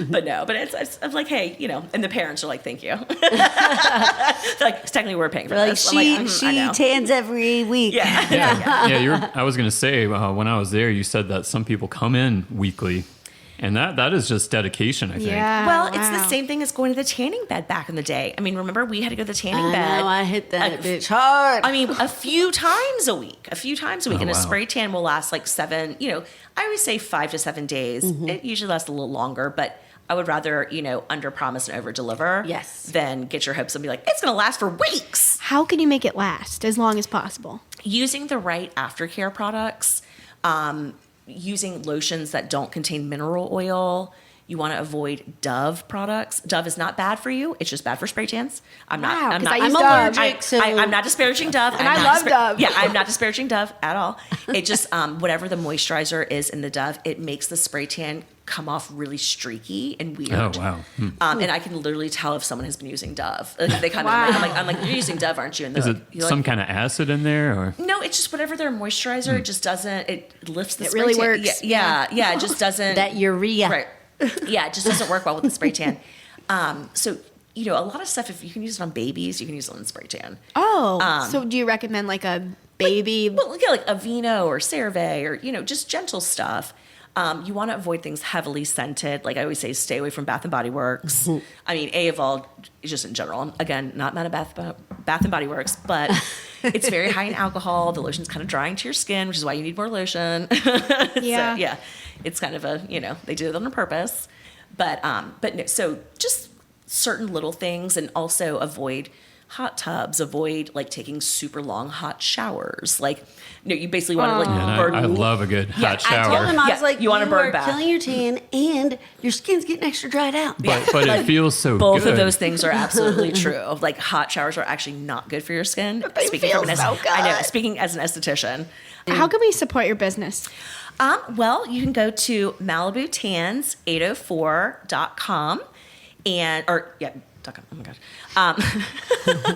but it's I'm like, hey, and the parents are like, thank you. They're like, technically we're paying for this. She tans every week. Yeah. I was going to say, when I was there, you said that some people come in weekly. And that is just dedication, I think. Yeah, well, it's the same thing as going to the tanning bed back in the day. I mean, remember we had to go to the tanning bed. No, I hit that bitch hard. I mean, a few times a week. And a wow. spray tan will last like 7, I always say 5 to 7 days. It usually lasts a little longer, but I would rather, under promise and over deliver. Yes. Than get your hopes and be like, it's going to last for weeks. How can you make it last as long as possible? Using the right aftercare products, using lotions that don't contain mineral oil. You want to avoid Dove products. Dove is not bad for you. It's just bad for spray tans. I'm allergic. I'm not disparaging Dove. And I love Dove. Yeah, I'm not disparaging Dove at all. It just, whatever the moisturizer is in the Dove, it makes the spray tan come off really streaky and weird. Oh, wow. And I can literally tell if someone has been using Dove. Like, they come in, I'm like, you're using Dove, aren't you? And Is like, it some kind of acid in there? Or? No, it's just whatever their moisturizer. It just doesn't. It lifts the. It spray really tan. works. Yeah. It just doesn't. That urea. Right. Yeah, it just doesn't work well with the spray tan. So a lot of stuff. If you can use it on babies, you can use it on spray tan. Oh, so do you recommend like a baby? Like Aveeno or CeraVe or just gentle stuff. You want to avoid things heavily scented. Like I always say, stay away from Bath and Body Works. I mean, Evolve just in general. Again, not mad at Bath and Body Works, but it's very high in alcohol. The lotion's kind of drying to your skin, which is why you need more lotion. Yeah. So, it's kind of they did it on purpose. But no, so just certain little things, and also avoid hot tubs, avoid like taking super long hot showers. Like, you basically want to burn. I love a good hot shower. I told him, I was like, you want to burn are bath. killing your tan and your skin's getting extra dried out. But it feels so Both good. of those things are absolutely true. Like, hot showers are actually not good for your skin. But they feel so good. I know. Speaking as an esthetician. How can we support your business? Well, you can go to Malibu Tans 804.com .com. Oh my gosh.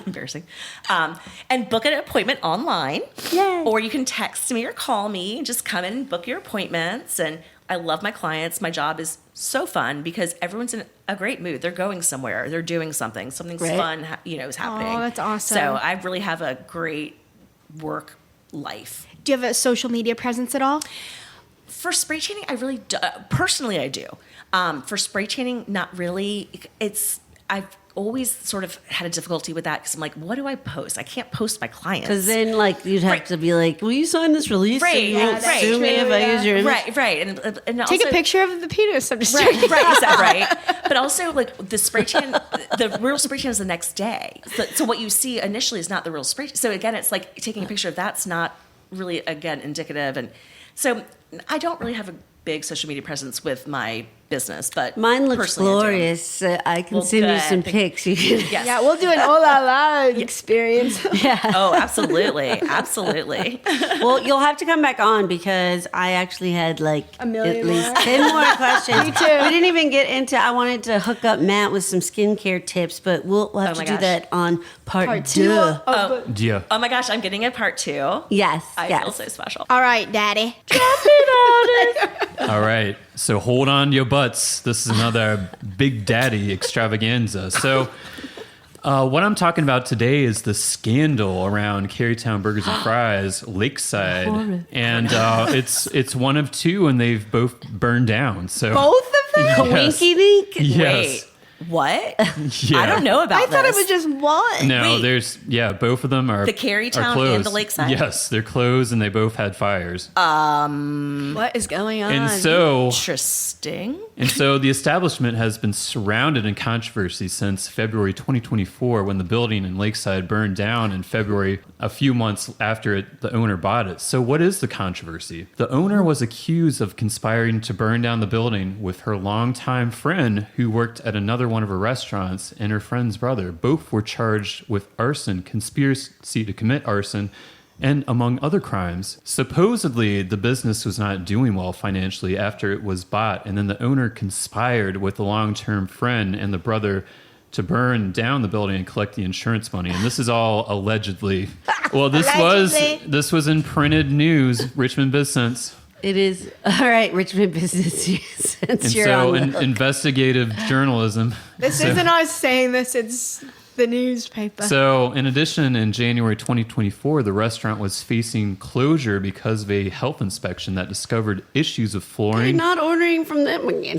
Embarrassing. And book an appointment online. Yay. Or you can text me or call me and just come in and book your appointments. And I love my clients. My job is so fun because everyone's in a great mood. They're going somewhere. They're doing something. Something's fun, is happening. Oh, that's awesome. So I really have a great work life. Do you have a social media presence at all? For spray tanning, I really do. Personally, I do. For spray tanning, not really. I've always sort of had a difficulty with that because I'm like, what do I post? I can't post my clients. Because then, you'd have to be like, will you sign this release? Right, So you won't right. sue me if I use your image? Right. And Take also, a picture of the penis. I'm just Right, joking. right. But also, the spray tan, the real spray tan is the next day. So what you see initially is not the real spray tan. So again, it's like taking a picture. That's not really, again, indicative. And so I don't really have a big social media presence with my business, but Mine looks personally, I do. glorious. I can Well, send you good. some pics. You can, Yes. Yeah, we'll do an oh la la experience. Oh, absolutely. Well, you'll have to come back on because I actually had A million at least more. 10 more questions. Me too. We didn't even get into, I wanted to hook up Matt with some skincare tips, but we'll have Oh to my do gosh. that on part Part two. two. But- Yeah. Oh my gosh, I'm getting a part 2. Yes, I yes. feel so special. all right, Daddy. All right. So hold on to your butts. This is another Big Daddy extravaganza. So what I'm talking about today is the scandal around Carrie Town Burgers and Fries, Lakeside. And it's one of two, and they've both burned down. So Both of them? Yes. Winky dink? Yes. Wait, what? Yeah. I don't know about I thought it this. was just one. No, Wait. both of them are The Carrie are Town closed. and the Lakeside? Yes, they're closed, and they both had fires. What is going on? and so Interesting. the establishment has been surrounded in controversy since February 2024, when the building in Lakeside burned down in February, a few months after the owner bought it. So what is the controversy? The owner was accused of conspiring to burn down the building with her longtime friend who worked at another one of her restaurants, and her friend's brother. Both were charged with arson, conspiracy to commit arson, and among other crimes. Supposedly, the business was not doing well financially after it was bought, and then the owner conspired with the long-term friend and the brother to burn down the building and collect the insurance money. And this is all allegedly. Well, Allegedly. this was in printed news, Richmond Business. It is. All right, Richmond Business. Since And you're so on the hook. investigative journalism. This So- isn't us saying this, it's the newspaper. So, in addition, in January 2024, the restaurant was facing closure because of a health inspection that discovered issues of You're flooring. not ordering from them again.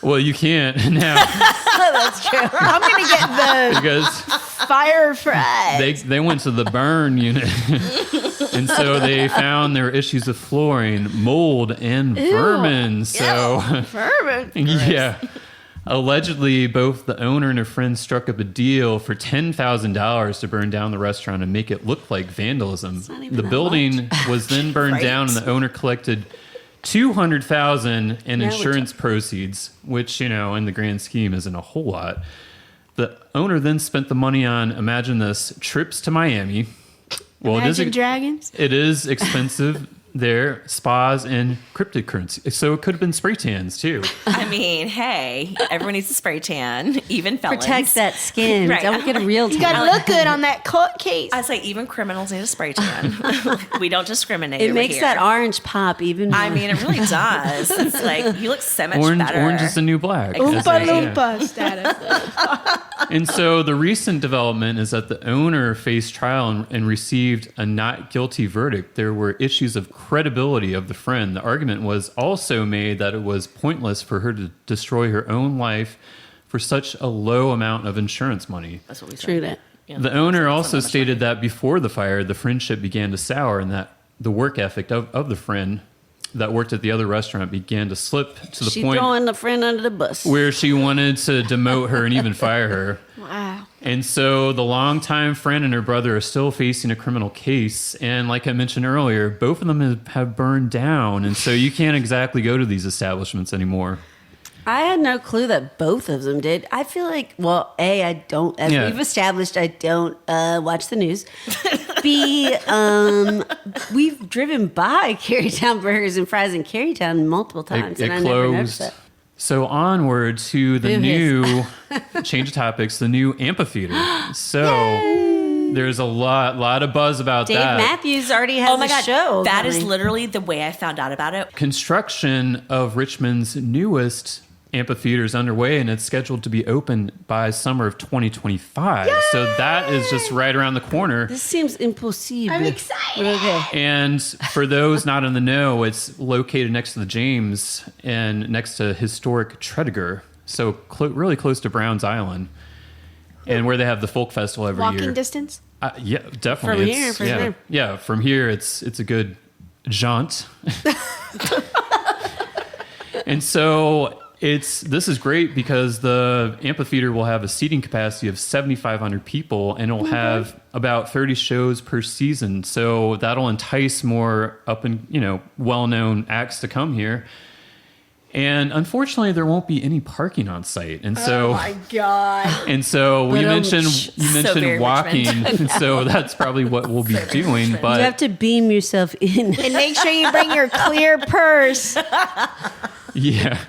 Well, you can't now That's true. I'm going to get the because fire fries. they went to the burn unit. And so they found there were issues of flooring, mold, and vermin. So, Vermin. yeah. Allegedly, both the owner and her friend struck up a deal for $10,000 to burn down the restaurant and make it look like vandalism. not even The that building was then burned Right. down, and the owner collected $200,000 in Now we're insurance proceeds, which, in the grand scheme isn't a whole lot. The owner then spent the money on, imagine this, trips to Miami. Well, Imagine Dragons. it is expensive there, spas and cryptocurrency. So it could have been spray tans too. I mean, hey, everyone needs a spray tan, even felons. Protect that skin. Right. Don't get a real You tan. got to look good on that court case. I say even criminals need a spray tan. We don't discriminate. It over makes here. that orange pop even more. I mean, it really does. It's like you look so much Orange, better. orange is the new black. Oompa as Oompa they say. Loompa status. And so the recent development is that the owner faced trial and received a not guilty verdict. There were issues of credibility of the friend. The argument was also made that it was pointless for her to destroy her own life for such a low amount of insurance money. That's what we said. True that. Yeah. The owner also That's not much stated that before the fire, the friendship began to sour, and that the work ethic of the friend that worked at the other restaurant began to slip to the She point throwing the friend under the bus. where she wanted to demote her and even fire her. Wow. And so the longtime friend and her brother are still facing a criminal case. And like I mentioned earlier, both of them have burned down. And so you can't exactly go to these establishments anymore. I had no clue that both of them did. I feel like, well, A, I don't, as Yeah. we've established, I don't watch the news. B, we've driven by Carrie Town Burgers and Fries in Carrie Town multiple times, It and I never noticed closed. it. So onward to the Boo-hiss. new, change of topics, the new amphitheater. So There's a lot of buzz about Dave that. Matthews already has Oh my a God. show. That is coming. literally the way I found out about it. Construction of Richmond's newest amphitheater is underway, and it's scheduled to be open by summer of 2025. So that is just right around the corner. This seems impossible. I'm excited. Okay. And for those not in the know, it's located next to the James and next to historic Tredegar, so really close to Browns Island, and where they have the folk festival every year. Walking distance? Yeah, definitely. From here, for yeah, sure. yeah, from here it's a good jaunt. And so this is great because the amphitheater will have a seating capacity of 7,500 people, and it will have about 30 shows per season. So that'll entice more well-known acts to come here. And unfortunately, there won't be any parking on site. And so, Oh my God. and so you mentioned very walking, Richmond. and so that's probably what we'll be doing. You But have to beam yourself in. And make sure you bring your clear purse. yeah,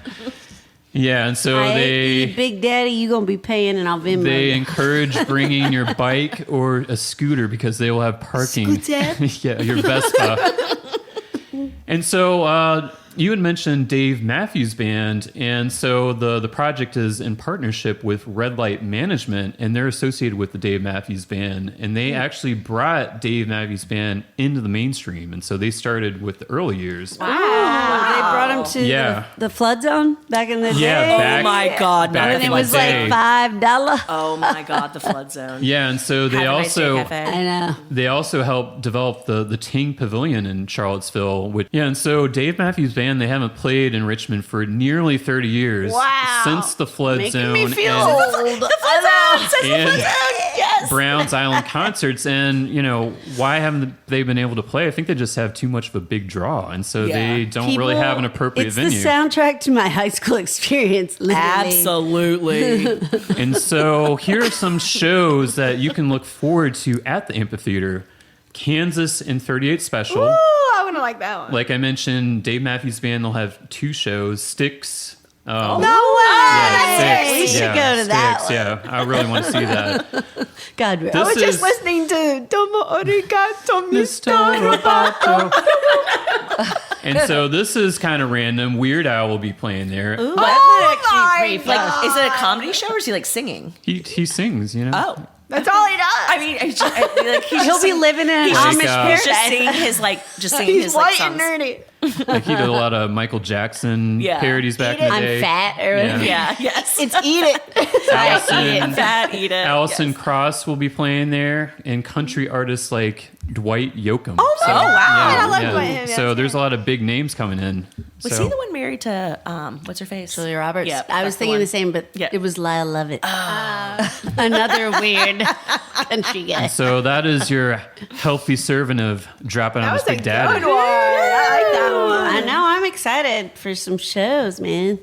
and so I they. ain't you, Big Daddy, you gonna be paying, and I'll Venmo They you. encourage bringing your bike or a scooter because they will have parking. Scooter? Yeah, your Vespa. And so you had mentioned Dave Matthews Band, and so the project is in partnership with Red Light Management, and they're associated with the Dave Matthews Band, and they actually brought Dave Matthews Band into the mainstream, and so they started with the early years. They brought him to Yeah. the flood zone back in the Yeah, day. back- Oh my God. back None in of It it the was was day. like $5. Oh my God, the flood zone. Yeah, and so they Have a nice day, also Cafe. I know. They also helped develop the Ting Pavilion in Charlottesville. And so Dave Matthews Band, they haven't played in Richmond for nearly 30 years. Wow. Since the flood Making zone me feel and, old. Yes. Browns Island concerts. And, why haven't they been able to play? I think they just have too much of a big draw. And so they don't really have an appropriate it's venue. the soundtrack to my high school experience. Literally. Absolutely. And so here are some shows that you can look forward to at the amphitheater. Kansas in 38 Special. Ooh, I wouldn't like that one. Like I mentioned, Dave Matthews Band, they'll have 2 shows. Sticks. No way! Yeah, We should go to that Sticks, yeah, I really want to see that. God, This I was just is- listening to Domo Arigato Mr. Mr. Roboto. And so this is kind of random. Weird Al will be playing there. Ooh, my that's pretty brief. God. Like, is it a comedy show or is he like singing? He sings, Oh. That's all he does. I mean, he'll be living in an Like, Amish he's paradise. just singing his singing He's his like white and songs. nerdy. Like he did a lot of Michael Jackson Yeah. parodies back in the I'm day. fat or Yeah. Yeah. Yes. It's Eat It. Allison, Fat, eat it. Allison Yes. Cross will be playing there, and country artists like Dwight Yoakam. Oh, my God. I love Dwight Yoakam. So Yeah. there's a lot of big names coming in. Was So- he the one married to what's her face? Julia Roberts. Yeah, I was that's thinking one. the same, but Yeah. it was Lyle Lovett. Another weird country guy. So that is your healthy serving of dropping on That his was a big daddy. good one. I like that one. I know. I'm excited for some shows, man.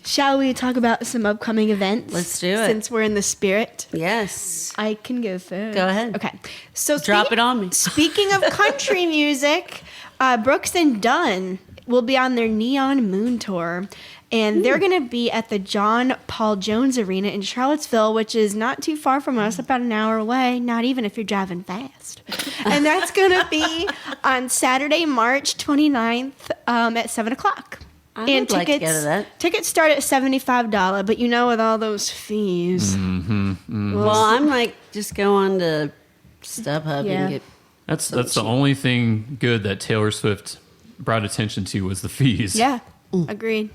Shall we talk about some upcoming events? Let's do it. Since we're in the spirit. Yes. I can go first. Go ahead. Okay. So Drop it on me. Speaking of country music, Brooks and Dunn will be on their Neon Moon tour. And they're going to be at the John Paul Jones Arena in Charlottesville, which is not too far from us, about an hour away, not even if you're driving fast. And that's going to be on Saturday, March 29th at 7 o'clock. I would like to go to that. Tickets start at $75, but with all those fees. Well, I'm like, just go on to StubHub Yeah. and get. That's the only thing good that Taylor Swift brought attention to was the fees. Yeah, agreed.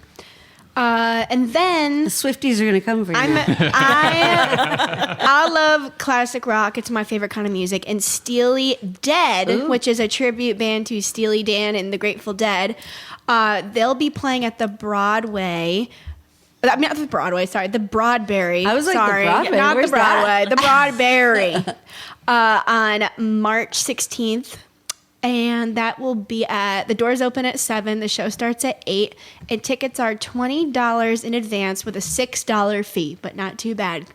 And then The Swifties are going to come for you. now. I love classic rock. It's my favorite kind of music. And Steely Dead, which is a tribute band to Steely Dan and the Grateful Dead, they'll be playing at the Broadway. I mean, not the Broadway, sorry, the Broadberry. I was like, the sorry, Broadway? not Where's the Broadway, that? the Broadberry, on March 16th. And that will be the doors open at 7. The show starts at 8. And tickets are $20 in advance with a $6 fee, but not too bad.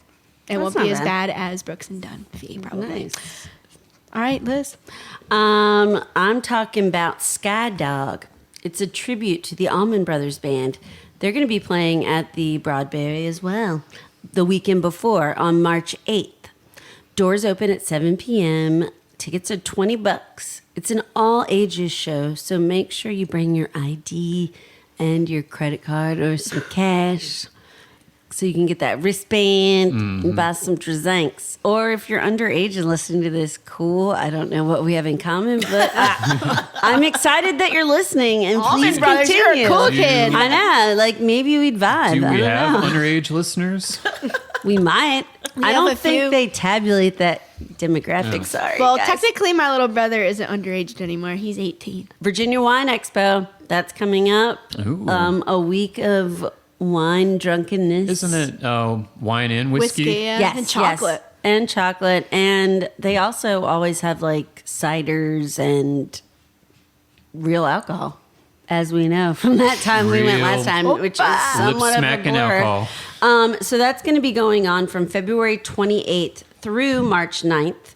It won't not be as bad. bad as Brooks and Dunn fee, probably. Nice. All right, Liz. I'm talking about Skydog. It's a tribute to the Allman Brothers Band. They're going to be playing at the Broadberry as well the weekend before on March 8th. Doors open at 7 p.m. Tickets are $20. It's an all ages show, so make sure you bring your ID and your credit card or some cash so you can get that wristband and buy some drinks. Or if you're underage and listening to this, cool. I don't know what we have in common, but I'm excited that you're listening. And please Brothers, continue. you're a cool kid. I know. Like maybe we'd vibe. Do I we don't have know. underage listeners? We might. I have don't a think few. they tabulate that demographic. Sorry. Well, guys. technically, my little brother isn't underage anymore. He's 18. Virginia Wine Expo. That's coming up. Ooh. A week of wine drunkenness. Isn't it wine and whiskey? Yeah. Yes, And chocolate. yes. And chocolate. And they also always have like ciders and real alcohol, as we know from that time we went Real last time, which is Lip somewhat of a smacking blur. alcohol. So that's going to be going on from February 28th through March 9th.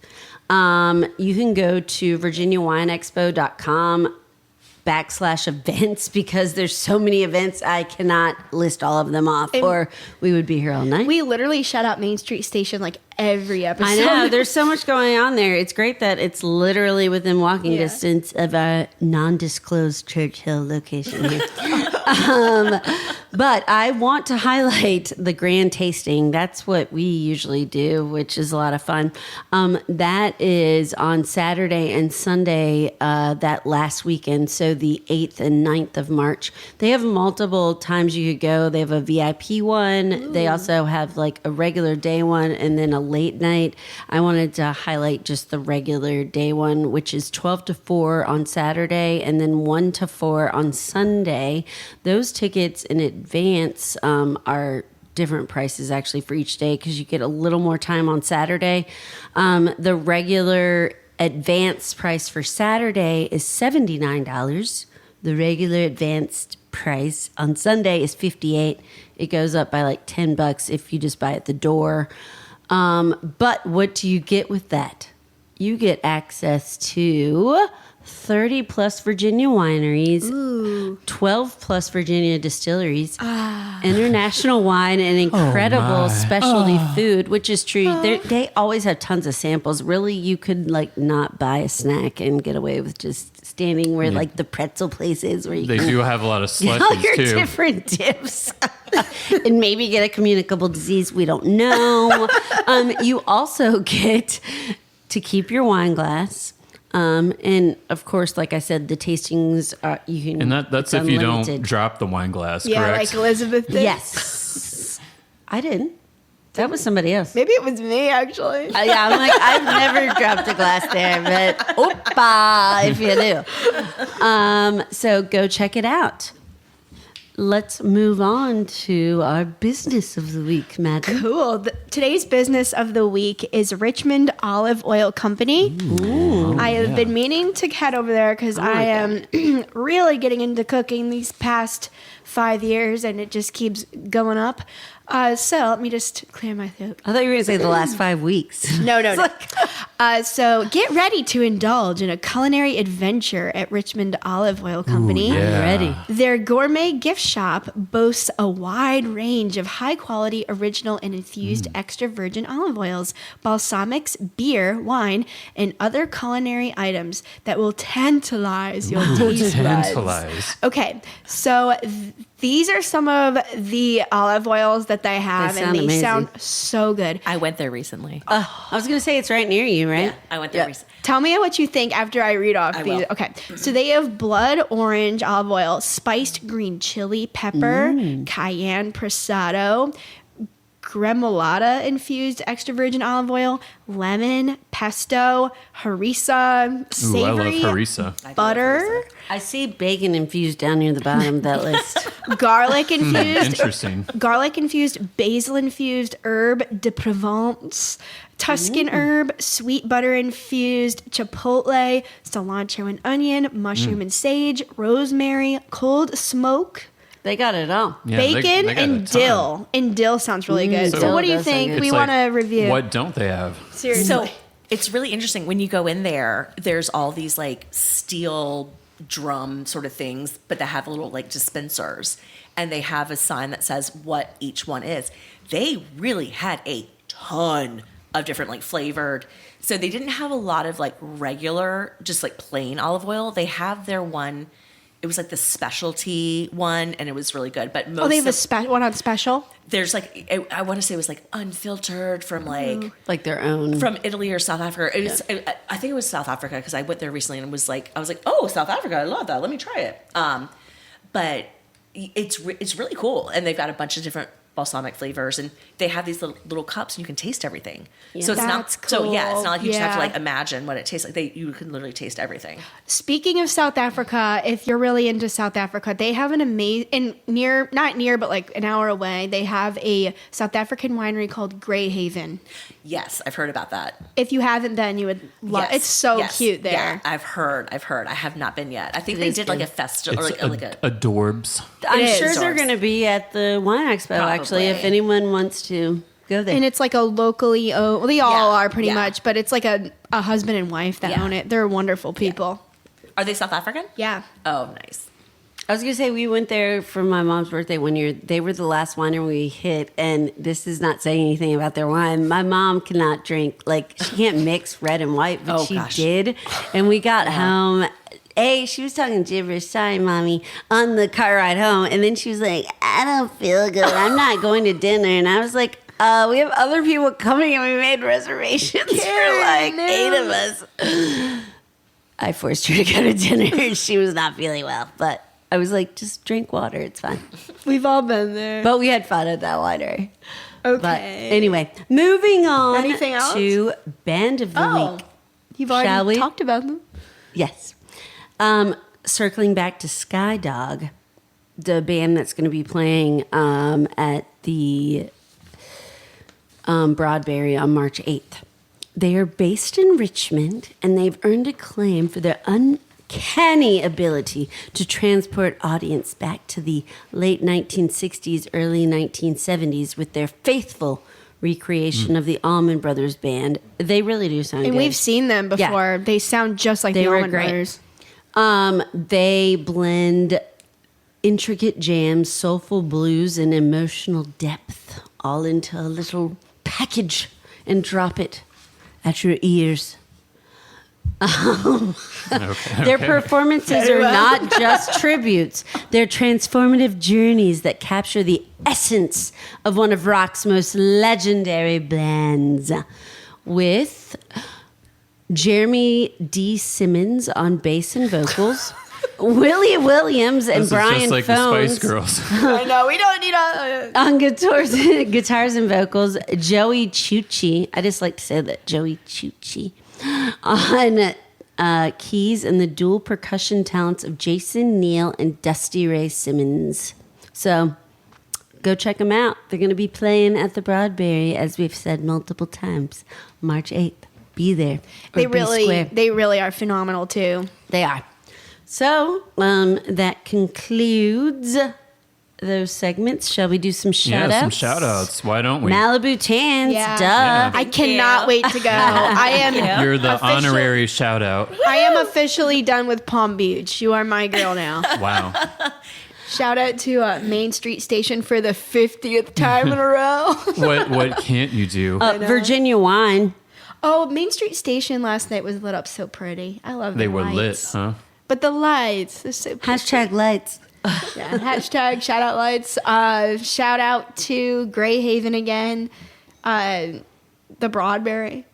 You can go to virginiawineexpo.com/events because there's so many events I cannot list all of them off, or we would be here all night. We literally shout out Main Street Station like every episode. I know. There's so much going on there. It's great that it's literally within walking Yeah. distance of our non-disclosed Churchill location here. But I want to highlight the grand tasting. That's what we usually do, which is a lot of fun. That is on Saturday and Sunday that last weekend, so the 8th and 9th of March. They have multiple times you could go. They have a VIP one. Ooh. They also have like a regular day one and then a late night. I wanted to highlight just the regular day one, which is 12 to 4 on Saturday and then 1 to 4 on Sunday. Those tickets in advance are different prices actually for each day because you get a little more time on Saturday. The regular advance price for Saturday is $79. The regular advanced price on Sunday is $58. It goes up by like $10 if you just buy at the door. But what do you get with that? You get access to 30 plus Virginia wineries, 12 plus Virginia distilleries, international wine, and incredible specialty food, which is true. They always have tons of samples. Really, you could like not buy a snack and get away with just standing where like the pretzel place is where you They can do have a lot of get all your slushies too. different dips and maybe get a communicable disease. We don't know. You also get to keep your wine glass. And of course, like I said, the tastings are, you can. And that's it's if you unlimited. don't drop the wine glass, Yeah, correct? like Elizabeth did. Yes, I didn't. That was somebody else. Maybe it was me, actually. Yeah, I'm like, I've never dropped a glass there, but oppa, if you do. So go check it out. Let's move on to our business of the week, Madam. Cool. Today's business of the week is Richmond Olive Oil Company. I have been meaning to head over there because I am really getting into cooking these past 5 years, and it just keeps going up. So let me just clear my throat. I thought you were going to say the last 5 weeks. No. So get ready to indulge in a culinary adventure at Richmond Olive Oil Company. Ooh, yeah. Ready. Their gourmet gift shop boasts a wide range of high-quality, original, and infused extra virgin olive oils, balsamics, beer, wine, and other culinary items that will tantalize your taste buds. Tantalize. Okay, so these are some of the olive oils that they have, They and sound they amazing. sound so good. I went there recently. I was going to say it's right near you, right? Yeah, I went there recently. Tell me what you think after I read off I these. will. Okay. So they have blood orange olive oil, spiced green chili pepper, cayenne prasado, gremolata infused extra virgin olive oil, lemon, pesto, harissa, Ooh, I savory, love harissa. butter, I see bacon infused down near the bottom of that list. garlic infused, Interesting. garlic infused, basil infused, herb de Provence, Tuscan herb, sweet butter infused, chipotle, cilantro and onion, mushroom and sage, rosemary, cold smoke, They got it all. Yeah, bacon, they got a and ton. dill. And dill sounds really good. So- So what do you Dill does sound think? good. We It's want to like, review. What don't they have? Seriously. So it's really interesting when you go in there. There's all these like steel drum sort of things, but they have little like dispensers, and they have a sign that says what each one is. They really had a ton of different like flavored. So they didn't have a lot of like regular, just like plain olive oil. They have their one. It was like the specialty one, and it was really good. But most they have one on special? There's like, I want to say it was like unfiltered from Like their own. from Italy or South Africa. It was, I think it was South Africa because I went there recently and was like, I was like, oh, South Africa, I love that. Let me try it. But it's really cool, and they've got a bunch of different balsamic flavors, and they have these little cups, and you can taste everything. Yeah. So it's That's not so yeah, it's not like you just have to cool. like imagine what it tastes like. You can literally taste everything. Speaking of South Africa, if you're really into South Africa, they have an amazing, not near, but like an hour away, they have a South African winery called Grey Haven. Yes, I've heard about that. If you haven't been, you would love. Yes, It's so yes, cute there. Yeah, I've heard. I have not been yet. I think they is did like good. a festival, or It's like a adorbs. I'm It sure is. they're going to be at the Wine Expo, actually, if Probably. anyone wants to go there. And it's like a locally owned, well, they all Yeah, are pretty yeah. much, but it's like a husband and wife that Yeah. own it. They're wonderful people. Are they South African? Yeah. Oh, nice. I was going to say, we went there for my mom's birthday one year. They were the last winery we hit, and this is not saying anything about their wine. My mom cannot drink, like, she can't mix red and white, but Oh, she gosh. did. And we got home. She was talking gibberish, sorry, mommy, on the car ride home. And then she was like, I don't feel good. I'm not going to dinner. And I was like, we have other people coming, and we made reservations for like 8 of us. I forced her to go to dinner. She was not feeling well, but I was like, just drink water. It's fine. We've all been there. But we had fun at that winery. Okay. But anyway, moving on Anything else? to Band of the Week. You've Shall already we? talked about them. Yes. Circling back to Skydog, the band that's going to be playing at the Broadberry on March 8th. They are based in Richmond, and they've earned acclaim for their uncanny ability to transport audience back to the late 1960s, early 1970s with their faithful recreation of the Allman Brothers Band. They really do sound And good. we've seen them before. Yeah. They sound just like They the were Allman great. Brothers. They blend intricate jams, soulful blues, and emotional depth all into a little package and drop it at your ears. Their performances are not just tributes. They're transformative journeys that capture the essence of one of rock's most legendary bands. With Jeremy D. Simmons on bass and vocals, Willie Williams and This Brian is just like Phones the Spice Girls. I know. We don't need on guitars and vocals, Joey Chucci. I just like to say that, Joey Chucci. On keys and the dual percussion talents of Jason Neal and Dusty Ray Simmons. So go check them out. They're going to be playing at the Broadberry, as we've said multiple times, March 8th. Be there. Or be square. They really are phenomenal too. They are. So that concludes those segments. Shall we do some shout outs? Yeah, some shout outs. Why don't we? Malibu Tans, Yeah. duh. Yeah. I cannot wait to go. I am. You're the official- honorary shout out. I am officially done with Palm Beach. You are my girl now. Wow. Shout out to Main Street Station for the 50th time in a row. What can't you do? Virginia Wine. Oh, Main Street Station last night was lit up so pretty. I love They the were lit, lights. huh? But the lights, they're so pretty. Hashtag lights. Yeah, hashtag shout out lights. Shout out to Grey Haven again. The Broadberry.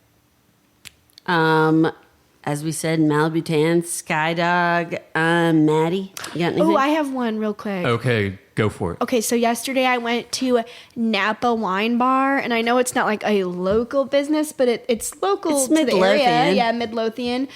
As we said, Malibu Tans, Skydog, Maddie. You got anything? Oh, I have one real quick. Okay, go for it. Okay, so yesterday I went to Napa Wine Bar, and I know it's not like a local business, but it's local It's to the area. Midlothian. Yeah, Midlothian.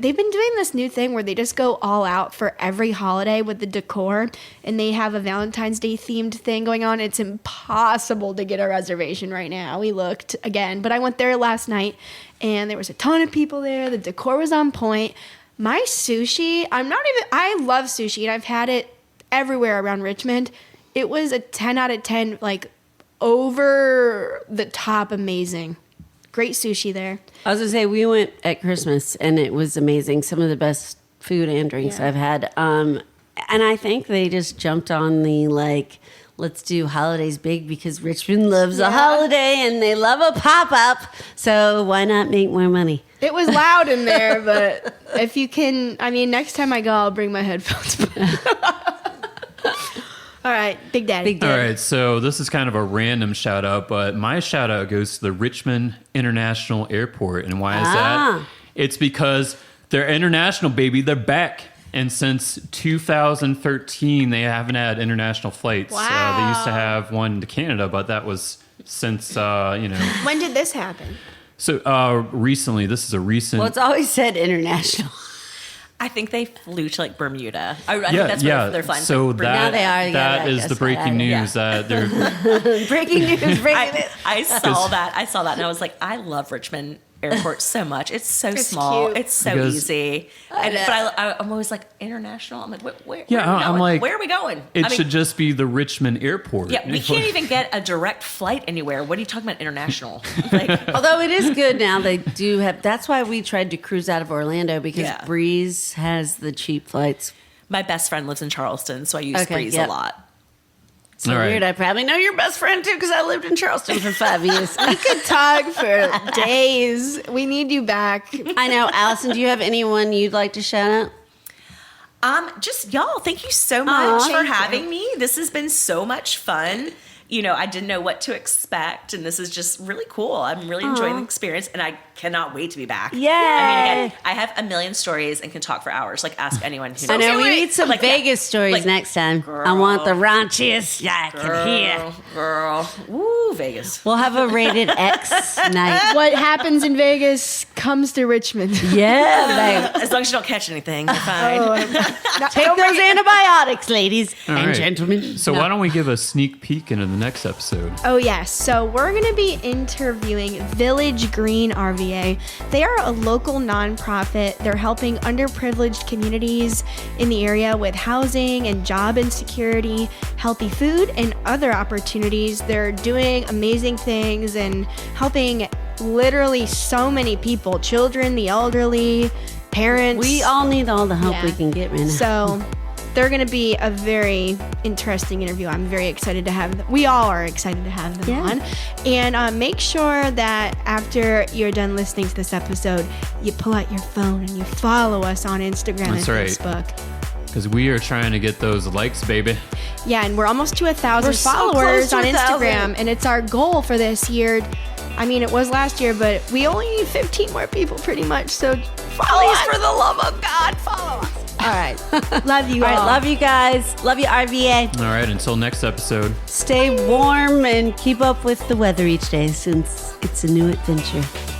They've been doing this new thing where they just go all out for every holiday with the decor, and they have a Valentine's Day themed thing going on. It's impossible to get a reservation right now. We looked again, but I went there last night, and there was a ton of people there. The decor was on point. My sushi, I love sushi, and I've had it everywhere around Richmond. It was a 10 out of 10, like over the top amazing. Great sushi there. I was going to say, we went at Christmas, and it was amazing. Some of the best food and drinks Yeah. I've had. And I think they just jumped on the, like, let's do holidays big because Richmond loves a holiday and they love a pop-up. So why not make more money? It was loud in there, but if you can, I mean, next time I go, I'll bring my headphones. All right, Big Daddy. All right, so this is kind of a random shout out, but my shout out goes to the Richmond International Airport. And why is that? It's because they're international, baby. They're back. And since 2013, they haven't had international flights. Wow. They used to have one to Canada, but that was since, When did this happen? So recently, this is a recent... Well, it's always said international. I think they flew to like Bermuda. I think that's where they're flying. So from. Now they are. that is the breaking news. That they're Breaking news. I saw that. And I was like, I love Richmond Airport so much. It's so small. cute. It's so easy. But I'm always like, international. I'm like, where Yeah, are we I'm going? like, where are we going? It should just be the Richmond Airport. Yeah, we can't even get a direct flight anywhere. What are you talking about international? Like, Although it is good now, they do have. That's why we tried to cruise out of Orlando because Breeze has the cheap flights. my best friend lives in Charleston, so I use Breeze a lot. So All right. weird. I probably know your best friend too because I lived in Charleston for 5 years. We could talk for days. We need you back. I know. Allison, do you have anyone you'd like to shout out? Just y'all, thank you so much for thank having me. This has been so much fun. You know, I didn't know what to expect, and this is just really cool. I'm really enjoying the experience, and I cannot wait to be back. Yay! I mean, again, I have a million stories and can talk for hours. Like, ask anyone who knows. I know we Anyway, need some like, Vegas stories like, next time. I want the raunchiest I can hear. Girl. Woo, Vegas. We'll have a rated X night. What happens in Vegas comes to Richmond. Yeah, babe. As long as you don't catch anything, you're fine. Take those antibiotics, ladies All and right. gentlemen. So why don't we give a sneak peek into the next episode? Oh, yes. So we're going to be interviewing Village Green RVA. They are a local nonprofit. They're helping underprivileged communities in the area with housing and job insecurity, healthy food, and other opportunities. They're doing amazing things and helping literally so many people, children, the elderly, parents. We all need all the help we Yeah. can get right now. So they're going to be a very interesting interview. I'm very excited to have them. We all are excited to have them on. And make sure that after you're done listening to this episode, you pull out your phone and you follow us on Instagram That's and right. Facebook. Because we are trying to get those likes, baby. Yeah, and we're almost to 1,000 We're so followers close to on 1,000. Instagram. And it's our goal for this year. I mean, it was last year, but we only need 15 more people pretty much. So follow us. for the love of God, follow us. All right. Love you all. All right, love you guys. Love you, RVA. All right, until next episode. Stay warm and keep up with the weather each day since it's a new adventure.